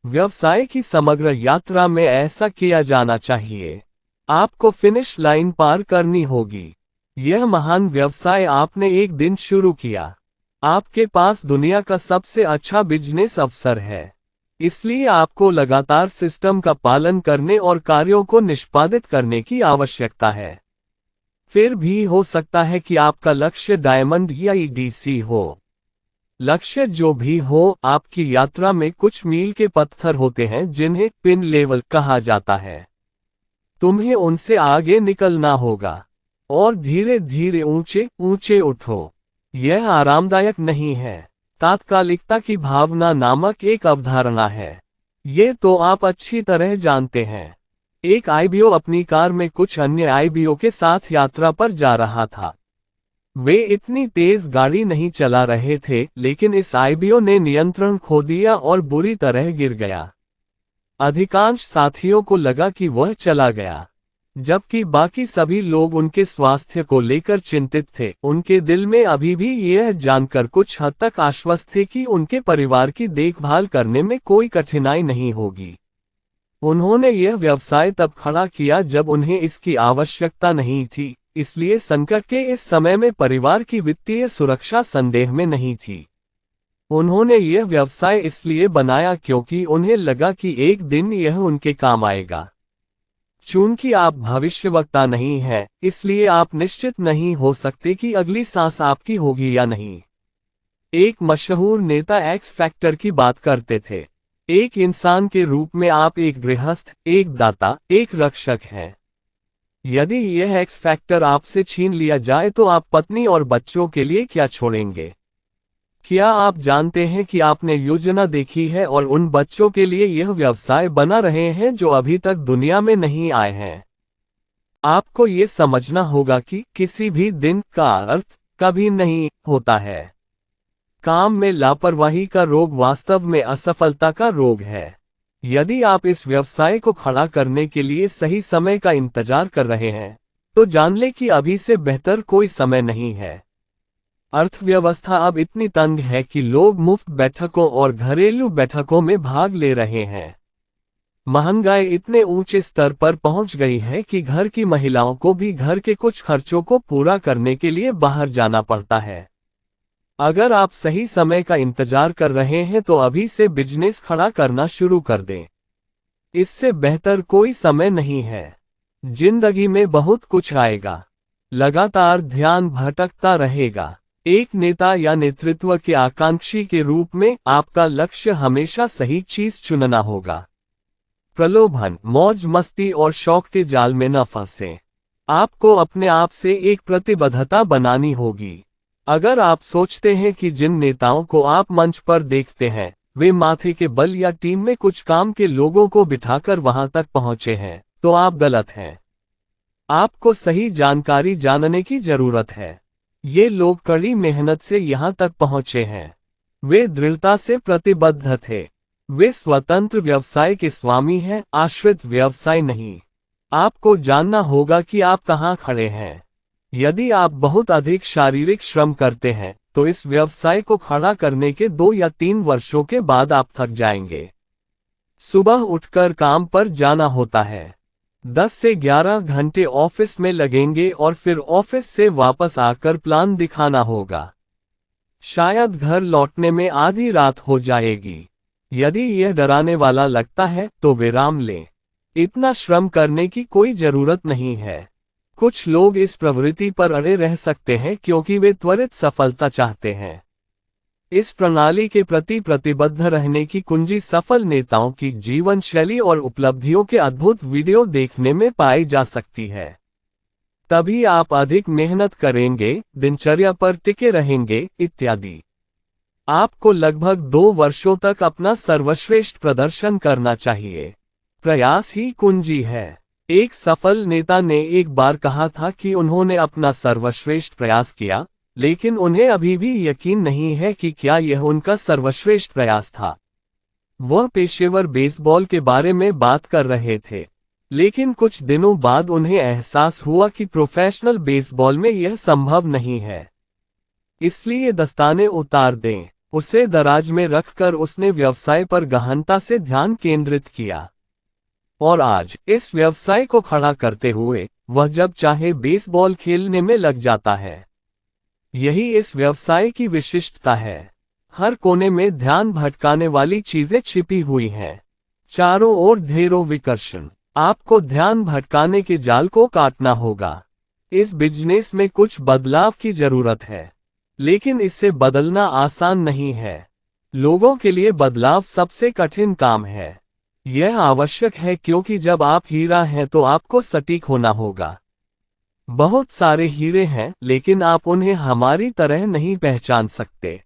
व्यवसाय की समग्र यात्रा में ऐसा किया जाना चाहिए। आपको फिनिश लाइन पार करनी होगी। यह महान व्यवसाय आपने एक दिन शुरू किया। आपके पास दुनिया का सबसे अच्छा बिजनेस अवसर है, इसलिए आपको लगातार सिस्टम का पालन करने और कार्यों को निष्पादित करने की आवश्यकता है। फिर भी हो सकता है कि आपका लक्ष्य डायमंड या ईडीसी हो। लक्ष्य जो भी हो, आपकी यात्रा में कुछ मील के पत्थर होते हैं जिन्हें पिन लेवल कहा जाता है। तुम्हें उनसे आगे निकलना होगा और धीरे धीरे ऊंचे ऊंचे उठो। यह आरामदायक नहीं है। तात्कालिकता की भावना नामक एक अवधारणा है। ये तो आप अच्छी तरह जानते हैं। एक आईबीओ अपनी कार में कुछ अन्य आईबीओ के साथ यात्रा पर जा रहा था। वे इतनी तेज गाड़ी नहीं चला रहे थे, लेकिन इस आईबीओ ने नियंत्रण खो दिया और बुरी तरह गिर गया। अधिकांश साथियों को लगा कि वह चला गया, जबकि बाकी सभी लोग उनके स्वास्थ्य को लेकर चिंतित थे। उनके दिल में अभी भी यह जानकर कुछ हद तक आश्वस्त थे कि उनके परिवार की देखभाल करने में कोई कठिनाई नहीं होगी। उन्होंने यह व्यवसाय तब खड़ा किया जब उन्हें इसकी आवश्यकता नहीं थी, इसलिए संकट के इस समय में परिवार की वित्तीय सुरक्षा संदेह में नहीं थी। उन्होंने यह व्यवसाय इसलिए बनाया क्योंकि उन्हें लगा कि एक दिन यह उनके काम आएगा। चूंकि आप भविष्यवक्ता नहीं हैं, इसलिए आप निश्चित नहीं हो सकते कि अगली सांस आपकी होगी या नहीं। एक मशहूर नेता एक्स फैक्टर की बात करते थे। एक इंसान के रूप में आप एक गृहस्थ, एक दाता, एक रक्षक हैं। यदि यह एक्स फैक्टर आपसे छीन लिया जाए तो आप पत्नी और बच्चों के लिए क्या छोड़ेंगे? क्या आप जानते हैं कि आपने योजना देखी है और उन बच्चों के लिए यह व्यवसाय बना रहे हैं जो अभी तक दुनिया में नहीं आए हैं? आपको ये समझना होगा कि किसी भी दिन का अर्थ कभी नहीं होता है। काम में लापरवाही का रोग वास्तव में असफलता का रोग है। यदि आप इस व्यवसाय को खड़ा करने के लिए सही समय का इंतजार कर रहे हैं, तो जान लें कि अभी से बेहतर कोई समय नहीं है। अर्थव्यवस्था अब इतनी तंग है कि लोग मुफ्त बैठकों और घरेलू बैठकों में भाग ले रहे हैं। महंगाई इतने ऊंचे स्तर पर पहुंच गई है कि घर की महिलाओं को भी घर के कुछ खर्चों को पूरा करने के लिए बाहर जाना पड़ता है। अगर आप सही समय का इंतजार कर रहे हैं तो अभी से बिजनेस खड़ा करना शुरू कर दें। इससे बेहतर कोई समय नहीं है। जिंदगी में बहुत कुछ आएगा। लगातार ध्यान भटकता रहेगा। एक नेता या नेतृत्व के आकांक्षी के रूप में आपका लक्ष्य हमेशा सही चीज चुनना होगा। प्रलोभन, मौज मस्ती और शौक के जाल में न फंसें। आपको अपने आप से एक प्रतिबद्धता बनानी होगी। अगर आप सोचते हैं कि जिन नेताओं को आप मंच पर देखते हैं, वे माथे के बल या टीम में कुछ काम के लोगों को बिठाकर वहां तक पहुंचे हैं, तो आप गलत हैं। आपको सही जानकारी जानने की जरूरत है। ये लोग कड़ी मेहनत से यहां तक पहुंचे हैं। वे दृढ़ता से प्रतिबद्ध थे। वे स्वतंत्र व्यवसाय के स्वामी हैं, आश्रित व्यवसाय नहीं। आपको जानना होगा कि आप कहां खड़े हैं। यदि आप बहुत अधिक शारीरिक श्रम करते हैं, तो इस व्यवसाय को खड़ा करने के 2 या 3 वर्षों के बाद आप थक जाएंगे। सुबह उठकर काम पर जाना होता है। 10 से 11 घंटे ऑफिस में लगेंगे और फिर ऑफिस से वापस आकर प्लान दिखाना होगा। शायद घर लौटने में आधी रात हो जाएगी। यदि यह डराने वाला लगता है तो विराम लें। इतना श्रम करने की कोई जरूरत नहीं है। कुछ लोग इस प्रवृत्ति पर अड़े रह सकते हैं क्योंकि वे त्वरित सफलता चाहते हैं। इस प्रणाली के प्रति प्रतिबद्ध रहने की कुंजी सफल नेताओं की जीवन शैली और उपलब्धियों के अद्भुत वीडियो देखने में पाई जा सकती है। तभी आप अधिक मेहनत करेंगे, दिनचर्या पर टिके रहेंगे, इत्यादि। आपको लगभग 2 वर्षों तक अपना सर्वश्रेष्ठ प्रदर्शन करना चाहिए। प्रयास ही कुंजी है। एक सफल नेता ने एक बार कहा था कि उन्होंने अपना सर्वश्रेष्ठ प्रयास किया, लेकिन उन्हें अभी भी यकीन नहीं है कि क्या यह उनका सर्वश्रेष्ठ प्रयास था। वह पेशेवर बेसबॉल के बारे में बात कर रहे थे, लेकिन कुछ दिनों बाद उन्हें एहसास हुआ कि प्रोफेशनल बेसबॉल में यह संभव नहीं है। इसलिए दस्ताने उतार दें। उसे दराज में रखकर उसने व्यवसाय पर गहनता से ध्यान केंद्रित किया। और आज इस व्यवसाय को खड़ा करते हुए वह जब चाहे बेसबॉल खेलने में लग जाता है। यही इस व्यवसाय की विशिष्टता है। हर कोने में ध्यान भटकाने वाली चीजें छिपी हुई हैं। चारों ओर ढेरों विकर्षण। आपको ध्यान भटकाने के जाल को काटना होगा। इस बिजनेस में कुछ बदलाव की जरूरत है, लेकिन इससे बदलना आसान नहीं है। लोगों के लिए बदलाव सबसे कठिन काम है। यह आवश्यक है क्योंकि जब आप हीरा हैं तो आपको सटीक होना होगा। बहुत सारे हीरे हैं, लेकिन आप उन्हें हमारी तरह नहीं पहचान सकते।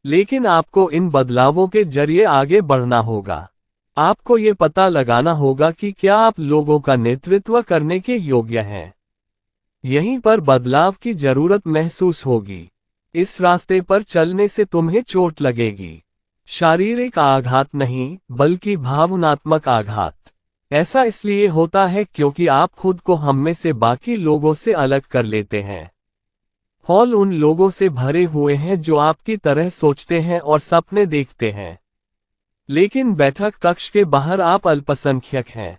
लेकिन आपको इन बदलावों के जरिए आगे बढ़ना होगा। आपको ये पता लगाना होगा कि क्या आप लोगों का नेतृत्व करने के योग्य हैं। यहीं पर बदलाव की जरूरत महसूस होगी। इस रास्ते पर चलने से तुम्हें चोट लगेगी। शारीरिक आघात नहीं, बल्कि भावनात्मक आघात। ऐसा इसलिए होता है क्योंकि आप खुद को हम में से बाकी लोगों से अलग कर लेते हैं। हॉल उन लोगों से भरे हुए हैं जो आपकी तरह सोचते हैं और सपने देखते हैं, लेकिन बैठक कक्ष के बाहर आप अल्पसंख्यक हैं।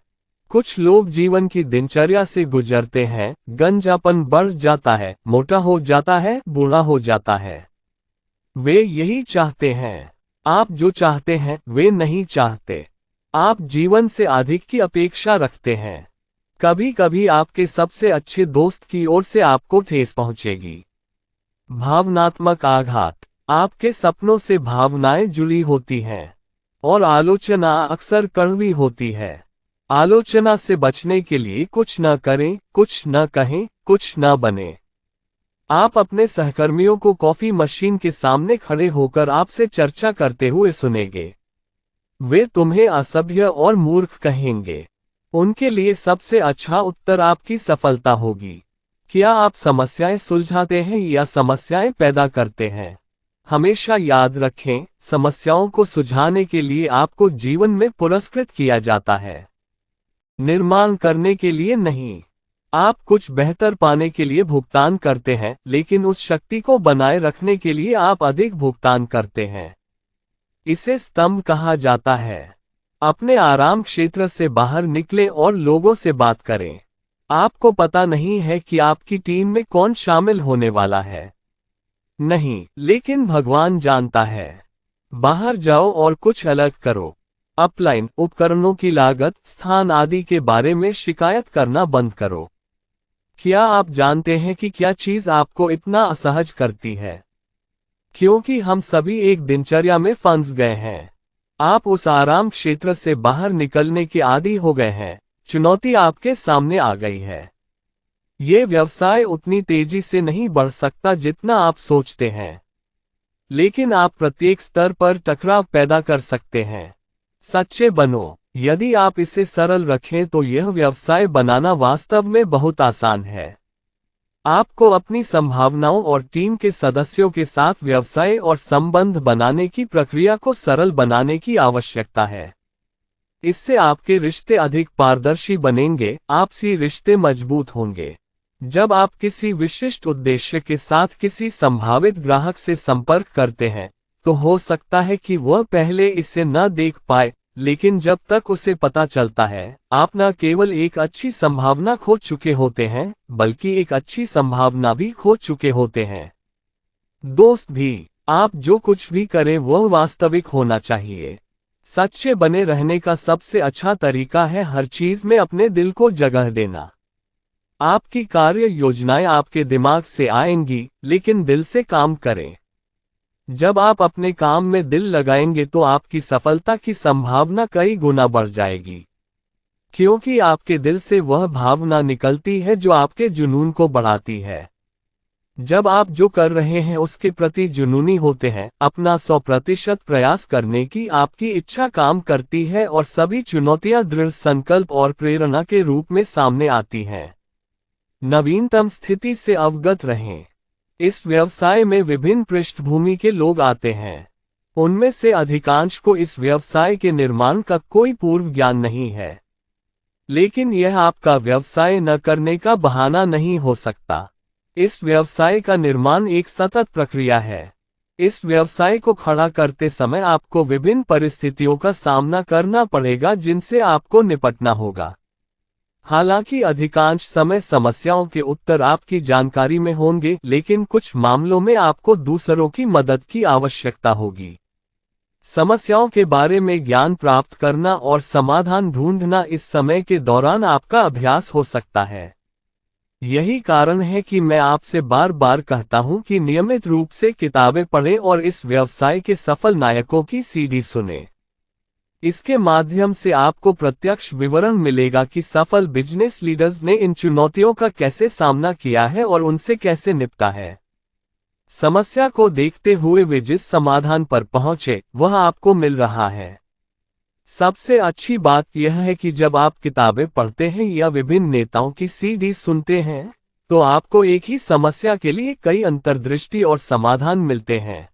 कुछ लोग जीवन की दिनचर्या से गुजरते हैं, गंजापन बढ़ जाता है, मोटा हो जाता है, बूढ़ा हो जाता है। वे यही चाहते हैं। आप जो चाहते हैं वे नहीं चाहते। आप जीवन से अधिक की अपेक्षा रखते हैं। कभी कभी आपके सबसे अच्छे दोस्त की ओर से आपको ठेस पहुंचेगी। भावनात्मक आघात। आपके सपनों से भावनाएं जुड़ी होती हैं, और आलोचना अक्सर कड़वी होती है। आलोचना से बचने के लिए कुछ न करें, कुछ न कहें, कुछ न बने। आप अपने सहकर्मियों को कॉफी मशीन के सामने खड़े होकर आपसे चर्चा करते हुए सुनेंगे। वे तुम्हें असभ्य और मूर्ख कहेंगे। उनके लिए सबसे अच्छा उत्तर आपकी सफलता होगी। क्या आप समस्याएं सुलझाते हैं या समस्याएं पैदा करते हैं? हमेशा याद रखें, समस्याओं को सुलझाने के लिए आपको जीवन में पुरस्कृत किया जाता है, निर्माण करने के लिए नहीं। आप कुछ बेहतर पाने के लिए भुगतान करते हैं, लेकिन उस शक्ति को बनाए रखने के लिए आप अधिक भुगतान करते हैं। इसे स्तंभ कहा जाता है। अपने आराम क्षेत्र से बाहर निकलें और लोगों से बात करें। आपको पता नहीं है कि आपकी टीम में कौन शामिल होने वाला है। नहीं, लेकिन भगवान जानता है। बाहर जाओ और कुछ अलग करो। अपलाइन उपकरणों की लागत, स्थान आदि के बारे में शिकायत करना बंद करो। क्या आप जानते हैं कि क्या चीज आपको इतना असहज करती है? क्योंकि हम सभी एक दिनचर्या में फंस गए हैं। आप उस आराम क्षेत्र से बाहर निकलने के आदी हो गए हैं। चुनौती आपके सामने आ गई है। ये व्यवसाय उतनी तेजी से नहीं बढ़ सकता जितना आप सोचते हैं, लेकिन आप प्रत्येक स्तर पर टकराव पैदा कर सकते हैं। सच्चे बनो। यदि आप इसे सरल रखें तो यह व्यवसाय बनाना वास्तव में बहुत आसान है। आपको अपनी संभावनाओं और टीम के सदस्यों के साथ व्यवसाय और संबंध बनाने की प्रक्रिया को सरल बनाने की आवश्यकता है। इससे आपके रिश्ते अधिक पारदर्शी बनेंगे, आपसी रिश्ते मजबूत होंगे। जब आप किसी विशिष्ट उद्देश्य के साथ किसी संभावित ग्राहक से संपर्क करते हैं, तो हो सकता है कि वह पहले इसे न देख पाए, लेकिन जब तक उसे पता चलता है, आप न केवल एक अच्छी संभावना खो चुके होते हैं, बल्कि एक अच्छी संभावना भी खो चुके होते हैं। दोस्त भी, आप जो कुछ भी करें वह वास्तविक होना चाहिए। सच्चे बने रहने का सबसे अच्छा तरीका है हर चीज में अपने दिल को जगह देना। आपकी कार्य योजनाएं आपके दिमाग से आएंगी, लेकिन दिल से काम करें। जब आप अपने काम में दिल लगाएंगे तो आपकी सफलता की संभावना कई गुना बढ़ जाएगी, क्योंकि आपके दिल से वह भावना निकलती है जो आपके जुनून को बढ़ाती है। जब आप जो कर रहे हैं उसके प्रति जुनूनी होते हैं, अपना 100% प्रयास करने की आपकी इच्छा काम करती है और सभी चुनौतियां दृढ़ संकल्प और प्रेरणा के रूप में सामने आती हैं। नवीनतम स्थिति से अवगत रहें। इस व्यवसाय में विभिन्न पृष्ठभूमि के लोग आते हैं। उनमें से अधिकांश को इस व्यवसाय के निर्माण का कोई पूर्व ज्ञान नहीं है। लेकिन यह आपका व्यवसाय न करने का बहाना नहीं हो सकता। इस व्यवसाय का निर्माण एक सतत प्रक्रिया है। इस व्यवसाय को खड़ा करते समय आपको विभिन्न परिस्थितियों का सामना करना पड़ेगा जिनसे आपको निपटना होगा। हालांकि अधिकांश समय समस्याओं के उत्तर आपकी जानकारी में होंगे, लेकिन कुछ मामलों में आपको दूसरों की मदद की आवश्यकता होगी। समस्याओं के बारे में ज्ञान प्राप्त करना और समाधान ढूंढना इस समय के दौरान आपका अभ्यास हो सकता है। यही कारण है कि मैं आपसे बार बार कहता हूं कि नियमित रूप से किताबें पढ़ें और इस व्यवसाय के सफल नायकों की सीडी सुनें। इसके माध्यम से आपको प्रत्यक्ष विवरण मिलेगा कि सफल बिजनेस लीडर्स ने इन चुनौतियों का कैसे सामना किया है और उनसे कैसे निपटा है। समस्या को देखते हुए वे जिस समाधान पर पहुंचे वह आपको मिल रहा है। सबसे अच्छी बात यह है कि जब आप किताबें पढ़ते हैं या विभिन्न नेताओं की सीडी सुनते हैं, तो आपको एक ही समस्या के लिए कई अंतर्दृष्टि और समाधान मिलते हैं।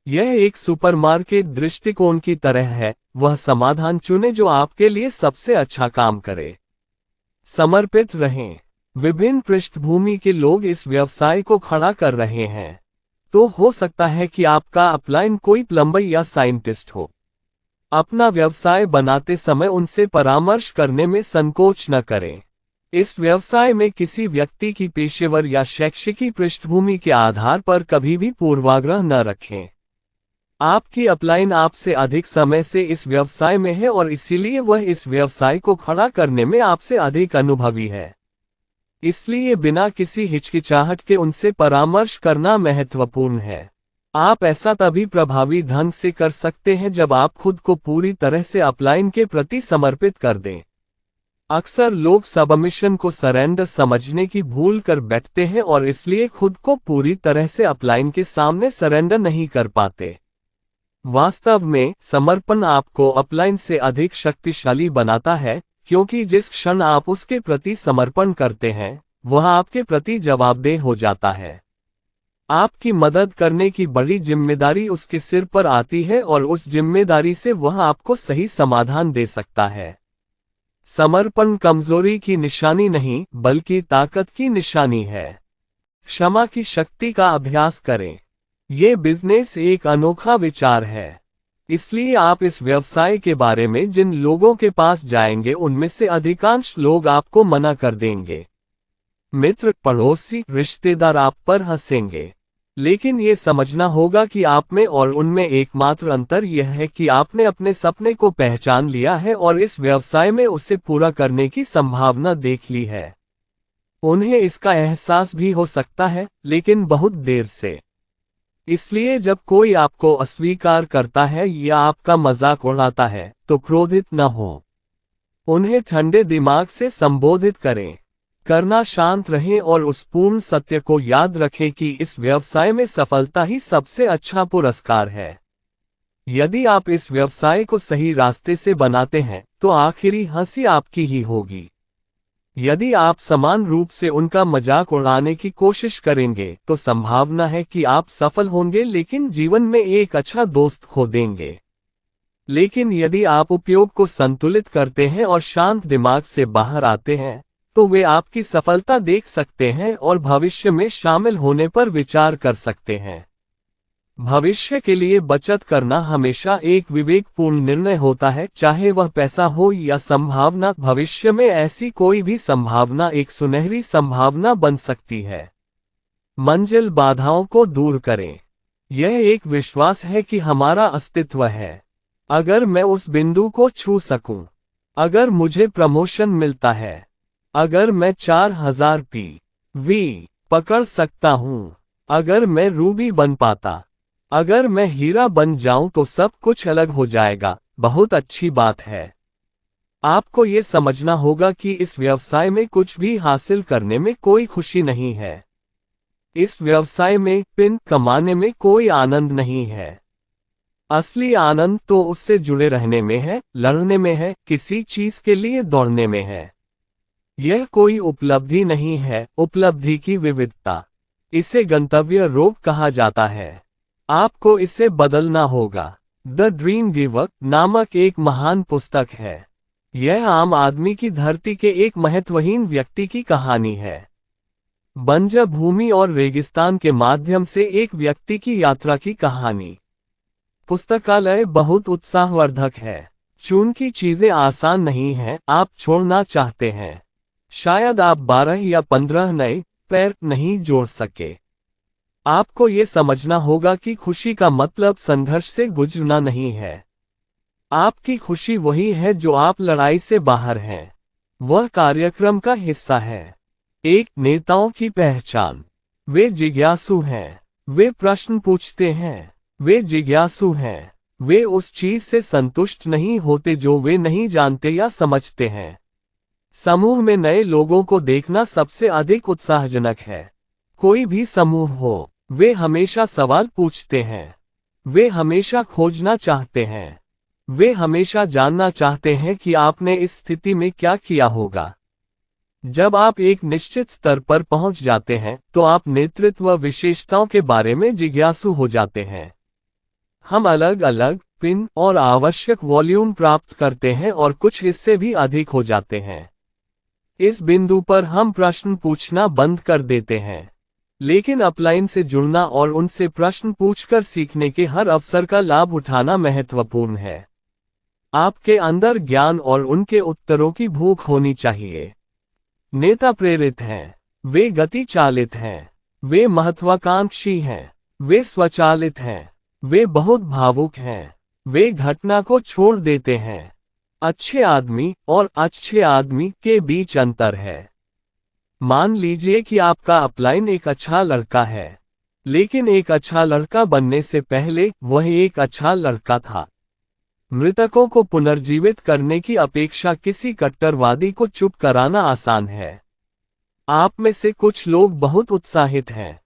यह एक सुपरमार्केट दृष्टिकोण की तरह है, वह समाधान चुनें जो आपके लिए सबसे अच्छा काम करे। समर्पित रहें। विभिन्न पृष्ठभूमि के लोग इस व्यवसाय को खड़ा कर रहे हैं। तो हो सकता है कि आपका अपलाइन कोई प्लम्बर या साइंटिस्ट हो। अपना व्यवसाय बनाते समय उनसे परामर्श करने में संकोच न करें। इस व्यवसाय में किसी व्यक्ति की पेशेवर या शैक्षिक पृष्ठभूमि के आधार पर कभी भी पूर्वाग्रह न रखें। आपकी अपलाइन आपसे अधिक समय से इस व्यवसाय में है और इसीलिए वह इस व्यवसाय को खड़ा करने में आपसे अधिक अनुभवी है। इसलिए बिना किसी हिचकिचाहट के उनसे परामर्श करना महत्वपूर्ण है। आप ऐसा तभी प्रभावी ढंग से कर सकते हैं जब आप खुद को पूरी तरह से अपलाइन के प्रति समर्पित कर दें। अक्सर लोग सबमिशन को सरेंडर समझने की भूल कर बैठते हैं और इसलिए खुद को पूरी तरह से अपलाइन के सामने सरेंडर नहीं कर पाते। वास्तव में समर्पण आपको अपलाइन से अधिक शक्तिशाली बनाता है, क्योंकि जिस क्षण आप उसके प्रति समर्पण करते हैं वह आपके प्रति जवाबदेह हो जाता है। आपकी मदद करने की बड़ी जिम्मेदारी उसके सिर पर आती है और उस जिम्मेदारी से वह आपको सही समाधान दे सकता है। समर्पण कमजोरी की निशानी नहीं, बल्कि ताकत की निशानी है। क्षमा की शक्ति का अभ्यास करें। ये बिजनेस एक अनोखा विचार है, इसलिए आप इस व्यवसाय के बारे में जिन लोगों के पास जाएंगे उनमें से अधिकांश लोग आपको मना कर देंगे। मित्र, पड़ोसी, रिश्तेदार आप पर हंसेंगे, लेकिन ये समझना होगा कि आप में और उनमें एकमात्र अंतर यह है कि आपने अपने सपने को पहचान लिया है और इस व्यवसाय में उसे पूरा करने की संभावना देख ली है। उन्हें इसका एहसास भी हो सकता है, लेकिन बहुत देर से। इसलिए जब कोई आपको अस्वीकार करता है या आपका मजाक उड़ाता है तो क्रोधित न हो। उन्हें ठंडे दिमाग से संबोधित करें। करना शांत रहें और उस पूर्ण सत्य को याद रखें कि इस व्यवसाय में सफलता ही सबसे अच्छा पुरस्कार है। यदि आप इस व्यवसाय को सही रास्ते से बनाते हैं तो आखिरी हंसी आपकी ही होगी। यदि आप समान रूप से उनका मजाक उड़ाने की कोशिश करेंगे तो संभावना है कि आप सफल होंगे लेकिन जीवन में एक अच्छा दोस्त खो देंगे। लेकिन यदि आप उपयोग को संतुलित करते हैं और शांत दिमाग से बाहर आते हैं तो वे आपकी सफलता देख सकते हैं और भविष्य में शामिल होने पर विचार कर सकते हैं। भविष्य के लिए बचत करना हमेशा एक विवेकपूर्ण निर्णय होता है, चाहे वह पैसा हो या संभावना। भविष्य में ऐसी कोई भी संभावना एक सुनहरी संभावना बन सकती है। मंजिल बाधाओं को दूर करें। यह एक विश्वास है कि हमारा अस्तित्व है। अगर मैं उस बिंदु को छू सकूं, अगर मुझे प्रमोशन मिलता है, अगर मैं 4000 PV पकड़ सकता हूं, अगर मैं रूबी बन पाता, अगर मैं हीरा बन जाऊं तो सब कुछ अलग हो जाएगा। बहुत अच्छी बात है। आपको ये समझना होगा कि इस व्यवसाय में कुछ भी हासिल करने में कोई खुशी नहीं है। इस व्यवसाय में पिन कमाने में कोई आनंद नहीं है। असली आनंद तो उससे जुड़े रहने में है, लड़ने में है, किसी चीज के लिए दौड़ने में है। यह कोई उपलब्धि नहीं है, उपलब्धि की विविधता। इसे गंतव्य रोग कहा जाता है। आपको इसे बदलना होगा। द ड्रीम गिवर नामक एक महान पुस्तक है। यह आम आदमी की धरती के एक महत्वहीन व्यक्ति की कहानी है। बंजर भूमि और रेगिस्तान के माध्यम से एक व्यक्ति की यात्रा की कहानी। पुस्तकालय बहुत उत्साहवर्धक है। चूंकि चीजें आसान नहीं हैं, आप छोड़ना चाहते हैं। शायद आप 12 या 15 नए पैर नहीं जोड़ सके। आपको ये समझना होगा कि खुशी का मतलब संघर्ष से गुजरना नहीं है। आपकी खुशी वही है जो आप लड़ाई से बाहर हैं। वह कार्यक्रम का हिस्सा है। एक नेताओं की पहचान। वे जिज्ञासु हैं। वे प्रश्न पूछते हैं। वे जिज्ञासु हैं। वे उस चीज से संतुष्ट नहीं होते जो वे नहीं जानते या समझते हैं। समूह में नए लोगों को देखना सबसे अधिक उत्साहजनक है। कोई भी समूह हो, वे हमेशा सवाल पूछते हैं। वे हमेशा खोजना चाहते हैं। वे हमेशा जानना चाहते हैं कि आपने इस स्थिति में क्या किया होगा। जब आप एक निश्चित स्तर पर पहुंच जाते हैं, तो आप नेतृत्व विशेषताओं के बारे में जिज्ञासु हो जाते हैं। हम अलग अलग पिन और आवश्यक वॉल्यूम प्राप्त करते हैं और कुछ इससे भी अधिक हो जाते हैं। इस बिंदु पर हम प्रश्न पूछना बंद कर देते हैं। लेकिन अपलाइन से जुड़ना और उनसे प्रश्न पूछकर सीखने के हर अवसर का लाभ उठाना महत्वपूर्ण है। आपके अंदर ज्ञान और उनके उत्तरों की भूख होनी चाहिए। नेता प्रेरित हैं। वे गति चालित हैं। वे महत्वाकांक्षी हैं। वे स्वचालित हैं। वे बहुत भावुक हैं। वे घटना को छोड़ देते हैं। अच्छे आदमी और अच्छे आदमी के बीच अंतर है। मान लीजिए कि आपका अपलाइन एक अच्छा लड़का है, लेकिन एक अच्छा लड़का बनने से पहले वह एक अच्छा लड़का था। मृतकों को पुनर्जीवित करने की अपेक्षा किसी कट्टरवादी को चुप कराना आसान है। आप में से कुछ लोग बहुत उत्साहित हैं।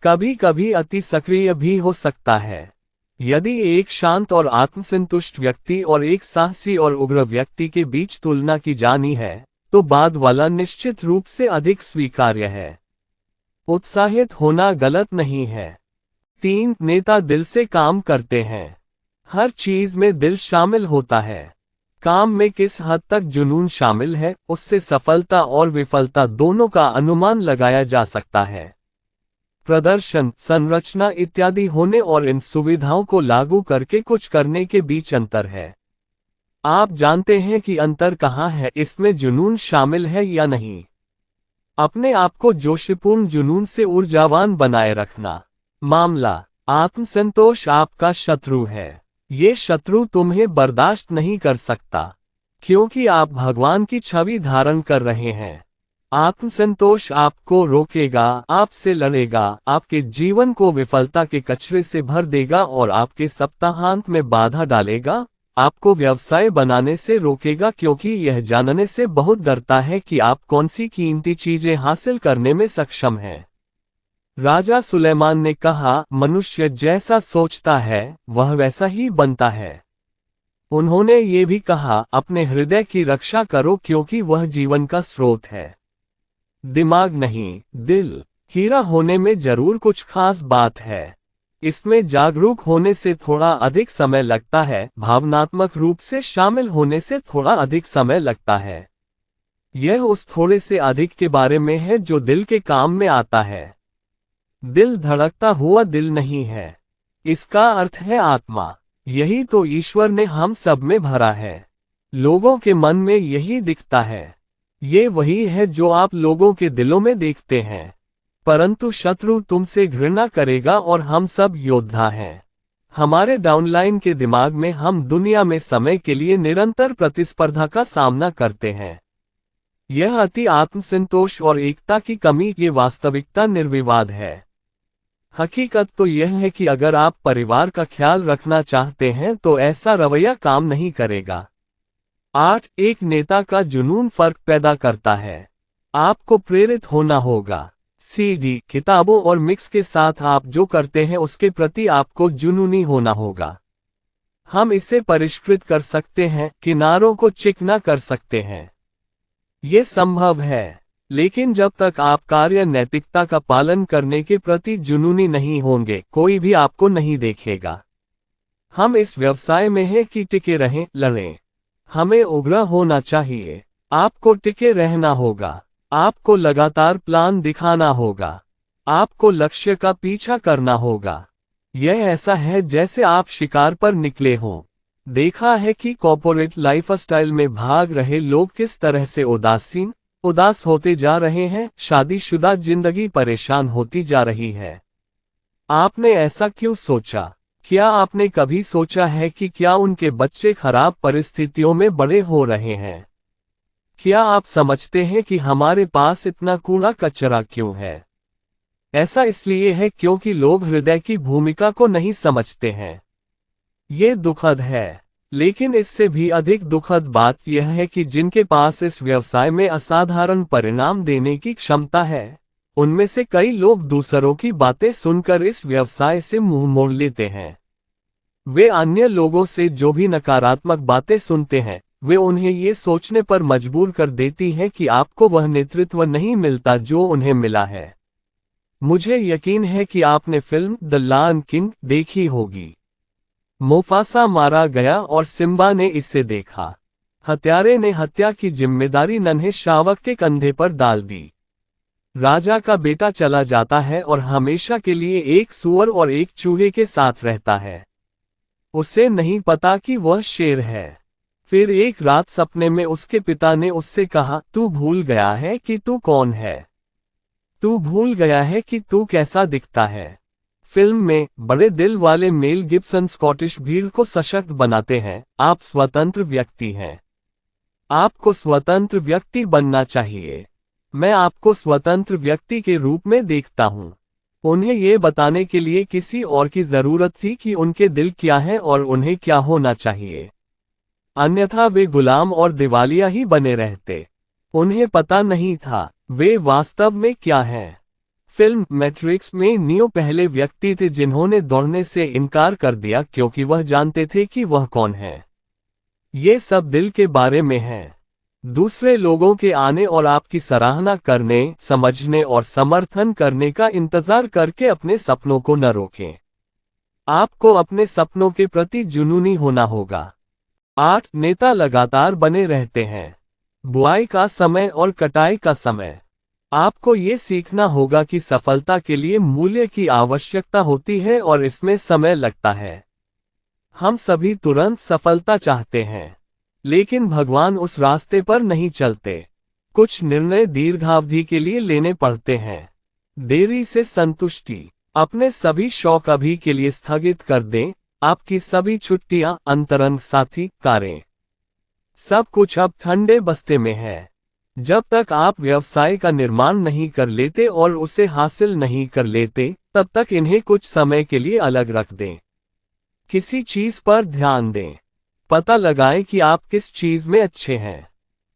कभी कभी अति सक्रिय भी हो सकता है। यदि एक शांत और आत्मसंतुष्ट व्यक्ति और एक साहसी और उग्र व्यक्ति के बीच तुलना की जानी है, तो बाद वाला निश्चित रूप से अधिक स्वीकार्य है। उत्साहित होना गलत नहीं है। 3 नेता दिल से काम करते हैं। हर चीज में दिल शामिल होता है। काम में किस हद तक जुनून शामिल है, उससे सफलता और विफलता दोनों का अनुमान लगाया जा सकता है। प्रदर्शन, संरचना इत्यादि होने और इन सुविधाओं को लागू करके कुछ करने के बीच अंतर है। आप जानते हैं कि अंतर कहाँ है, इसमें जुनून शामिल है या नहीं। अपने आप को जोशपूर्ण जुनून से ऊर्जावान बनाए रखना। मामला, आत्मसंतोष आपका शत्रु है। ये शत्रु तुम्हें बर्दाश्त नहीं कर सकता, क्योंकि आप भगवान की छवि धारण कर रहे हैं। आत्मसंतोष आपको रोकेगा, आपसे लड़ेगा, आपके जीवन को विफलता के कचरे से भर देगा और आपके सप्ताहांत में बाधा डालेगा। आपको व्यवसाय बनाने से रोकेगा, क्योंकि यह जानने से बहुत डरता है कि आप कौन सी कीमती चीजें हासिल करने में सक्षम हैं। राजा सुलेमान ने कहा, मनुष्य जैसा सोचता है वह वैसा ही बनता है। उन्होंने ये भी कहा, अपने हृदय की रक्षा करो क्योंकि वह जीवन का स्रोत है। दिमाग नहीं, दिल। हीरा होने में जरूर कुछ खास बात है। इसमें जागरूक होने से थोड़ा अधिक समय लगता है, भावनात्मक रूप से शामिल होने से थोड़ा अधिक समय लगता है। यह उस थोड़े से अधिक के बारे में है जो दिल के काम में आता है। दिल धड़कता हुआ दिल नहीं है, इसका अर्थ है आत्मा। यही तो ईश्वर ने हम सब में भरा है। लोगों के मन में यही दिखता है। ये वही है जो आप लोगों के दिलों में देखते हैं। परंतु शत्रु तुमसे घृणा करेगा और हम सब योद्धा हैं। हमारे डाउनलाइन के दिमाग में हम दुनिया में समय के लिए निरंतर प्रतिस्पर्धा का सामना करते हैं। यह अति आत्मसंतोष और एकता की कमी ये वास्तविकता निर्विवाद है। हकीकत तो यह है कि अगर आप परिवार का ख्याल रखना चाहते हैं तो ऐसा रवैया काम नहीं करेगा। 8 एक नेता का जुनून फर्क पैदा करता है। आपको प्रेरित होना होगा। सीडी, किताबों और मिक्स के साथ आप जो करते हैं उसके प्रति आपको जुनूनी होना होगा। हम इसे परिष्कृत कर सकते हैं, किनारों को चिकना कर सकते हैं। ये संभव है, लेकिन जब तक आप कार्य नैतिकता का पालन करने के प्रति जुनूनी नहीं होंगे, कोई भी आपको नहीं देखेगा। हम इस व्यवसाय में हैं कि टिके रहें, लड़ें। हमें उग्र होना चाहिए। आपको टिके रहना होगा। आपको लगातार प्लान दिखाना होगा। आपको लक्ष्य का पीछा करना होगा। यह ऐसा है जैसे आप शिकार पर निकले हों। देखा है कि कॉर्पोरेट लाइफस्टाइल में भाग रहे लोग किस तरह से उदास होते जा रहे हैं। शादीशुदा जिंदगी परेशान होती जा रही है। आपने ऐसा क्यों सोचा? क्या आपने कभी सोचा है कि क्या उनके बच्चे खराब परिस्थितियों में बड़े हो रहे हैं? क्या आप समझते हैं कि हमारे पास इतना कूड़ा कचरा क्यों है? ऐसा इसलिए है क्योंकि लोग हृदय की भूमिका को नहीं समझते हैं। ये दुखद है, लेकिन इससे भी अधिक दुखद बात यह है कि जिनके पास इस व्यवसाय में असाधारण परिणाम देने की क्षमता है, उनमें से कई लोग दूसरों की बातें सुनकर इस व्यवसाय से मुंह मोड़ लेते हैं। वे अन्य लोगों से जो भी नकारात्मक बातें सुनते हैं, वे उन्हें ये सोचने पर मजबूर कर देती हैं कि आपको वह नेतृत्व नहीं मिलता जो उन्हें मिला है। मुझे यकीन है कि आपने फिल्म द लायन किंग देखी होगी। मुफासा मारा गया और सिम्बा ने इसे देखा। हत्यारे ने हत्या की जिम्मेदारी नन्हे शावक के कंधे पर डाल दी। राजा का बेटा चला जाता है और हमेशा के लिए एक सूअर और एक चूहे के साथ रहता है। उसे नहीं पता कि वह शेर है। फिर एक रात सपने में उसके पिता ने उससे कहा, तू भूल गया है कि तू कौन है? तू भूल गया है कि तू कैसा दिखता है? फिल्म में बड़े दिल वाले मेल गिब्सन स्कॉटिश भीड़ को सशक्त बनाते हैं। आप स्वतंत्र व्यक्ति हैं। आपको स्वतंत्र व्यक्ति बनना चाहिए। मैं आपको स्वतंत्र व्यक्ति के रूप में देखता हूं। उन्हें ये बताने के लिए किसी और की जरूरत थी कि उनके दिल क्या है और उन्हें क्या होना चाहिए। अन्यथा वे गुलाम और दिवालिया ही बने रहते। उन्हें पता नहीं था वे वास्तव में क्या हैं। फिल्म मैट्रिक्स में नियो पहले व्यक्ति थे जिन्होंने दौड़ने से इनकार कर दिया क्योंकि वह जानते थे कि वह कौन है। ये सब दिल के बारे में है। दूसरे लोगों के आने और आपकी सराहना करने, समझने और समर्थन करने का इंतजार करके अपने सपनों को न रोकें। आपको अपने सपनों के प्रति जुनूनी होना होगा। 8 नेता लगातार बने रहते हैं। बुआई का समय और कटाई का समय। आपको ये सीखना होगा कि सफलता के लिए मूल्य की आवश्यकता होती है और इसमें समय लगता है। हम सभी तुरंत सफलता चाहते हैं, लेकिन भगवान उस रास्ते पर नहीं चलते। कुछ निर्णय दीर्घावधि के लिए लेने पड़ते हैं। देरी से संतुष्टि। अपने सभी शौक अभी के लिए स्थगित कर दें। आपकी सभी छुट्टियां, अंतरंग साथी, कारें, सब कुछ अब ठंडे बस्ते में है। जब तक आप व्यवसाय का निर्माण नहीं कर लेते और उसे हासिल नहीं कर लेते, तब तक इन्हें कुछ समय के लिए अलग रख दें। किसी चीज पर ध्यान दें। पता लगाएं कि आप किस चीज में अच्छे हैं।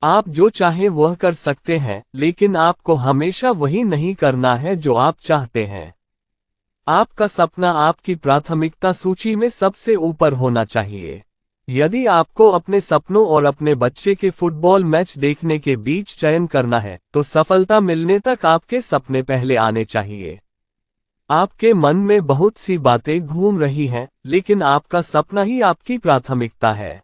आप जो चाहें वह कर सकते हैं, लेकिन आपको हमेशा वही नहीं करना है जो आप चाहते हैं। आपका सपना आपकी प्राथमिकता सूची में सबसे ऊपर होना चाहिए। यदि आपको अपने सपनों और अपने बच्चे के फुटबॉल मैच देखने के बीच चयन करना है, तो सफलता मिलने तक आपके सपने पहले आने चाहिए। आपके मन में बहुत सी बातें घूम रही हैं, लेकिन आपका सपना ही आपकी प्राथमिकता है।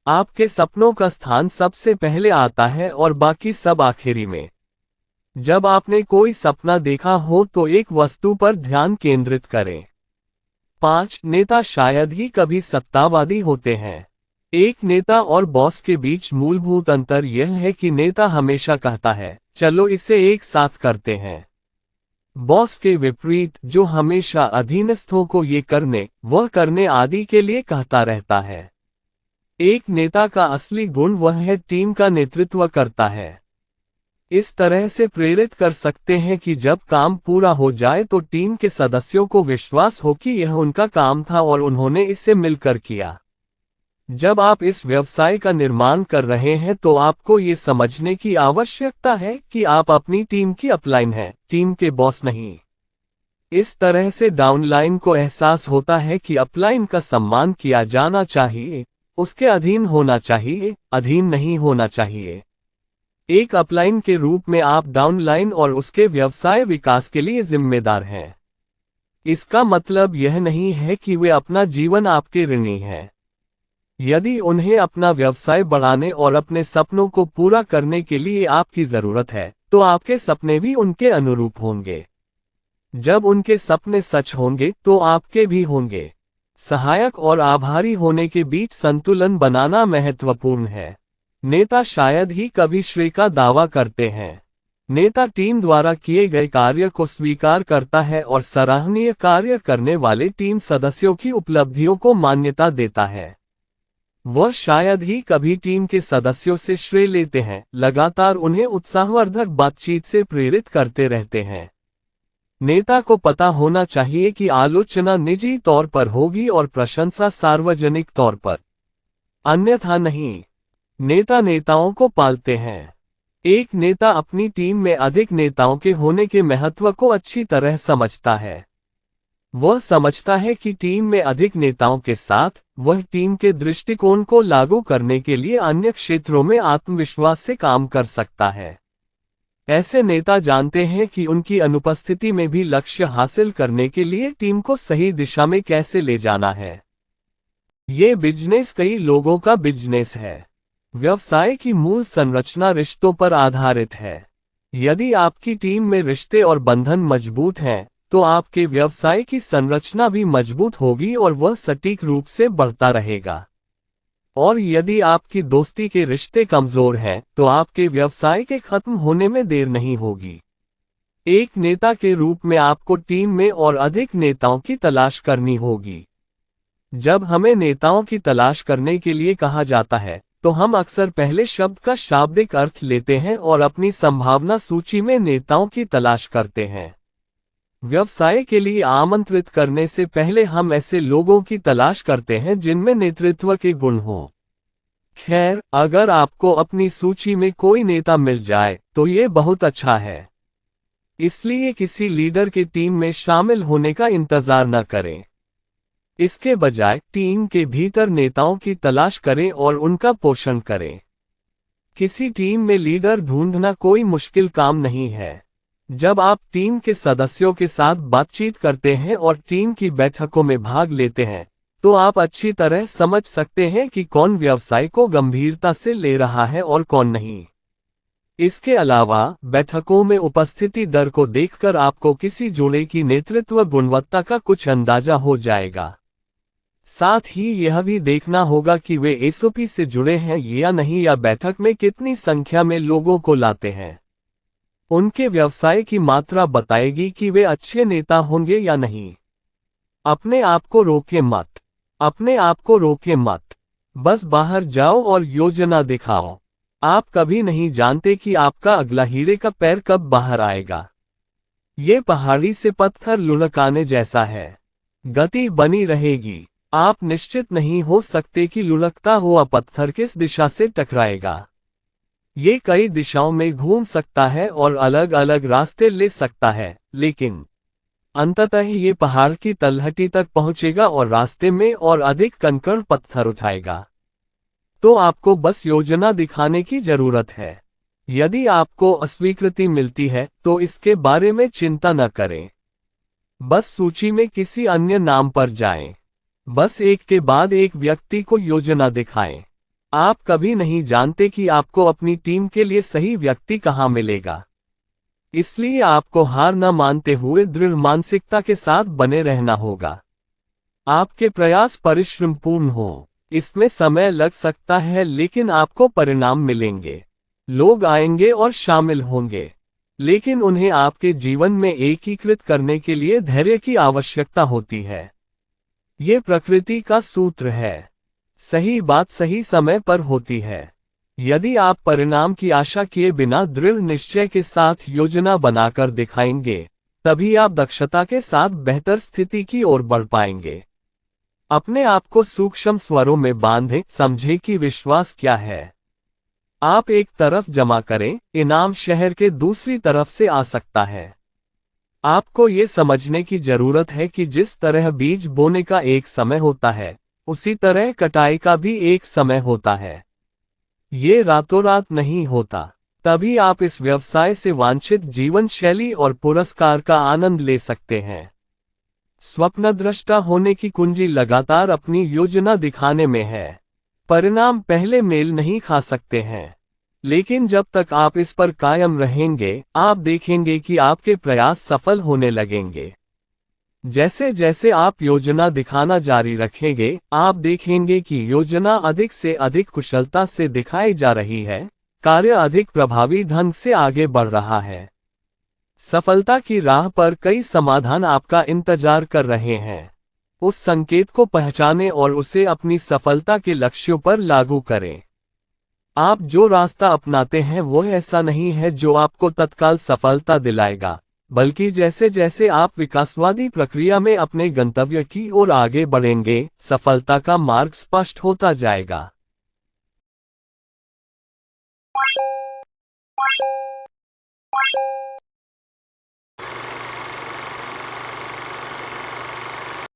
आपके सपनों का स्थान सबसे पहले आता है और बाकी सब आखिरी में। जब आपने कोई सपना देखा हो तो एक वस्तु पर ध्यान केंद्रित करें। 5 नेता शायद ही कभी सत्तावादी होते हैं। एक नेता और बॉस के बीच मूलभूत अंतर यह है कि नेता हमेशा कहता है, चलो इसे एक साथ करते हैं। बॉस के विपरीत, जो हमेशा अधीनस्थों को ये करने, वह करने आदि के लिए कहता रहता है। एक नेता का असली गुण वह है टीम का नेतृत्व करता है। इस तरह से प्रेरित कर सकते हैं कि जब काम पूरा हो जाए तो टीम के सदस्यों को विश्वास हो कि यह उनका काम था और उन्होंने इसे मिलकर किया। जब आप इस व्यवसाय का निर्माण कर रहे हैं तो आपको ये समझने की आवश्यकता है कि आप अपनी टीम की अपलाइन हैं, टीम के बॉस नहीं। इस तरह से डाउनलाइन को एहसास होता है कि अपलाइन का सम्मान किया जाना चाहिए, उसके अधीन होना चाहिए, अधीन नहीं होना चाहिए। एक अपलाइन के रूप में आप डाउनलाइन और उसके व्यवसाय विकास के लिए जिम्मेदार हैं। इसका मतलब यह नहीं है कि वे अपना जीवन आपके ऋणी हैं। यदि उन्हें अपना व्यवसाय बढ़ाने और अपने सपनों को पूरा करने के लिए आपकी जरूरत है, तो आपके सपने भी उनके अनुरूप होंगे। जब उनके सपने सच होंगे तो आपके भी होंगे। सहायक और आभारी होने के बीच संतुलन बनाना महत्वपूर्ण है। नेता शायद ही कभी श्रेय का दावा करते हैं। नेता टीम द्वारा किए गए कार्य को स्वीकार करता है और सराहनीय कार्य करने वाले टीम सदस्यों की उपलब्धियों को मान्यता देता है। वह शायद ही कभी टीम के सदस्यों से श्रेय लेते हैं, लगातार उन्हें उत्साहवर्धक बातचीत से प्रेरित करते रहते हैं। नेता को पता होना चाहिए कि आलोचना निजी तौर पर होगी और प्रशंसा सार्वजनिक तौर पर, अन्यथा नहीं। नेता नेताओं को पालते हैं। एक नेता अपनी टीम में अधिक नेताओं के होने के महत्व को अच्छी तरह समझता है। वह समझता है कि टीम में अधिक नेताओं के साथ वह टीम के दृष्टिकोण को लागू करने के लिए अन्य क्षेत्रों में आत्मविश्वास से काम कर सकता है। ऐसे नेता जानते हैं कि उनकी अनुपस्थिति में भी लक्ष्य हासिल करने के लिए टीम को सही दिशा में कैसे ले जाना है। ये बिजनेस कई लोगों का बिजनेस है। व्यवसाय की मूल संरचना रिश्तों पर आधारित है। यदि आपकी टीम में रिश्ते और बंधन मजबूत हैं, तो आपके व्यवसाय की संरचना भी मजबूत होगी और वह सटीक रूप से बढ़ता रहेगा। और यदि आपकी दोस्ती के रिश्ते कमजोर हैं, तो आपके व्यवसाय के खत्म होने में देर नहीं होगी। एक नेता के रूप में आपको टीम में और अधिक नेताओं की तलाश करनी होगी। जब हमें नेताओं की तलाश करने के लिए कहा जाता है, तो हम अक्सर पहले शब्द का शाब्दिक अर्थ लेते हैं और अपनी संभावना सूची में नेताओं की तलाश करते हैं। व्यवसाय के लिए आमंत्रित करने से पहले हम ऐसे लोगों की तलाश करते हैं जिनमें नेतृत्व के गुण हों। खैर, अगर आपको अपनी सूची में कोई नेता मिल जाए तो ये बहुत अच्छा है। इसलिए किसी लीडर की टीम में शामिल होने का इंतजार न करें। इसके बजाय टीम के भीतर नेताओं की तलाश करें और उनका पोषण करें। किसी टीम में लीडर ढूंढना कोई मुश्किल काम नहीं है। जब आप टीम के सदस्यों के साथ बातचीत करते हैं और टीम की बैठकों में भाग लेते हैं, तो आप अच्छी तरह समझ सकते हैं कि कौन व्यवसाय को गंभीरता से ले रहा है और कौन नहीं। इसके अलावा बैठकों में उपस्थिति दर को देखकर आपको किसी जोड़े की नेतृत्व गुणवत्ता का कुछ अंदाजा हो जाएगा। साथ ही यह भी देखना होगा कि वे एसओपी से जुड़े हैं या नहीं, या बैठक में कितनी संख्या में लोगों को लाते हैं। उनके व्यवसाय की मात्रा बताएगी कि वे अच्छे नेता होंगे या नहीं। अपने आप को रोके मत। अपने आप को रोके मत। बस बाहर जाओ और योजना दिखाओ। आप कभी नहीं जानते कि आपका अगला हीरे का पैर कब बाहर आएगा। ये पहाड़ी से पत्थर लुढ़काने जैसा है। गति बनी रहेगी। आप निश्चित नहीं हो सकते कि लुढ़कता हुआ पत्थर किस दिशा से टकराएगा। ये कई दिशाओं में घूम सकता है और अलग अलग रास्ते ले सकता है, लेकिन अंततः ये पहाड़ की तलहटी तक पहुंचेगा और रास्ते में और अधिक कंकड़ पत्थर उठाएगा। तो आपको बस योजना दिखाने की जरूरत है। यदि आपको अस्वीकृति मिलती है तो इसके बारे में चिंता न करें। बस सूची में किसी अन्य नाम पर जाएं। बस एक के बाद एक व्यक्ति को योजना दिखाएं। आप कभी नहीं जानते कि आपको अपनी टीम के लिए सही व्यक्ति कहाँ मिलेगा। इसलिए आपको हार न मानते हुए दृढ़ मानसिकता के साथ बने रहना होगा। आपके प्रयास परिश्रमपूर्ण हो। इसमें समय लग सकता है, लेकिन आपको परिणाम मिलेंगे। लोग आएंगे और शामिल होंगे, लेकिन उन्हें आपके जीवन में एकीकृत करने के लिए धैर्य की आवश्यकता होती है। ये प्रकृति का सूत्र है। सही बात सही समय पर होती है। यदि आप परिणाम की आशा किए बिना दृढ़ निश्चय के साथ योजना बनाकर दिखाएंगे, तभी आप दक्षता के साथ बेहतर स्थिति की ओर बढ़ पाएंगे। अपने आप को सूक्ष्म स्वरों में बांधें, समझें कि विश्वास क्या है। आप एक तरफ जमा करें, इनाम शहर के दूसरी तरफ से आ सकता है। आपको ये समझने की जरूरत है कि जिस तरह बीज बोने का एक समय होता है, उसी तरह कटाई का भी एक समय होता है। ये रातों रात नहीं होता। तभी आप इस व्यवसाय से वांछित जीवन शैली और पुरस्कार का आनंद ले सकते हैं। स्वप्नद्रष्टा होने की कुंजी लगातार अपनी योजना दिखाने में है। परिणाम पहले मेल नहीं खा सकते हैं, लेकिन जब तक आप इस पर कायम रहेंगे, आप देखेंगे कि आपके प्रयास सफल होने लगेंगे। जैसे जैसे आप योजना दिखाना जारी रखेंगे, आप देखेंगे कि योजना अधिक से अधिक कुशलता से दिखाई जा रही है, कार्य अधिक प्रभावी ढंग से आगे बढ़ रहा है। सफलता की राह पर कई समाधान आपका इंतजार कर रहे हैं। उस संकेत को पहचानें और उसे अपनी सफलता के लक्ष्यों पर लागू करें। आप जो रास्ता अपनाते हैं वो ऐसा नहीं है जो आपको तत्काल सफलता दिलाएगा, बल्कि जैसे जैसे आप विकासवादी प्रक्रिया में अपने गंतव्य की ओर आगे बढ़ेंगे, सफलता का मार्ग स्पष्ट होता जाएगा।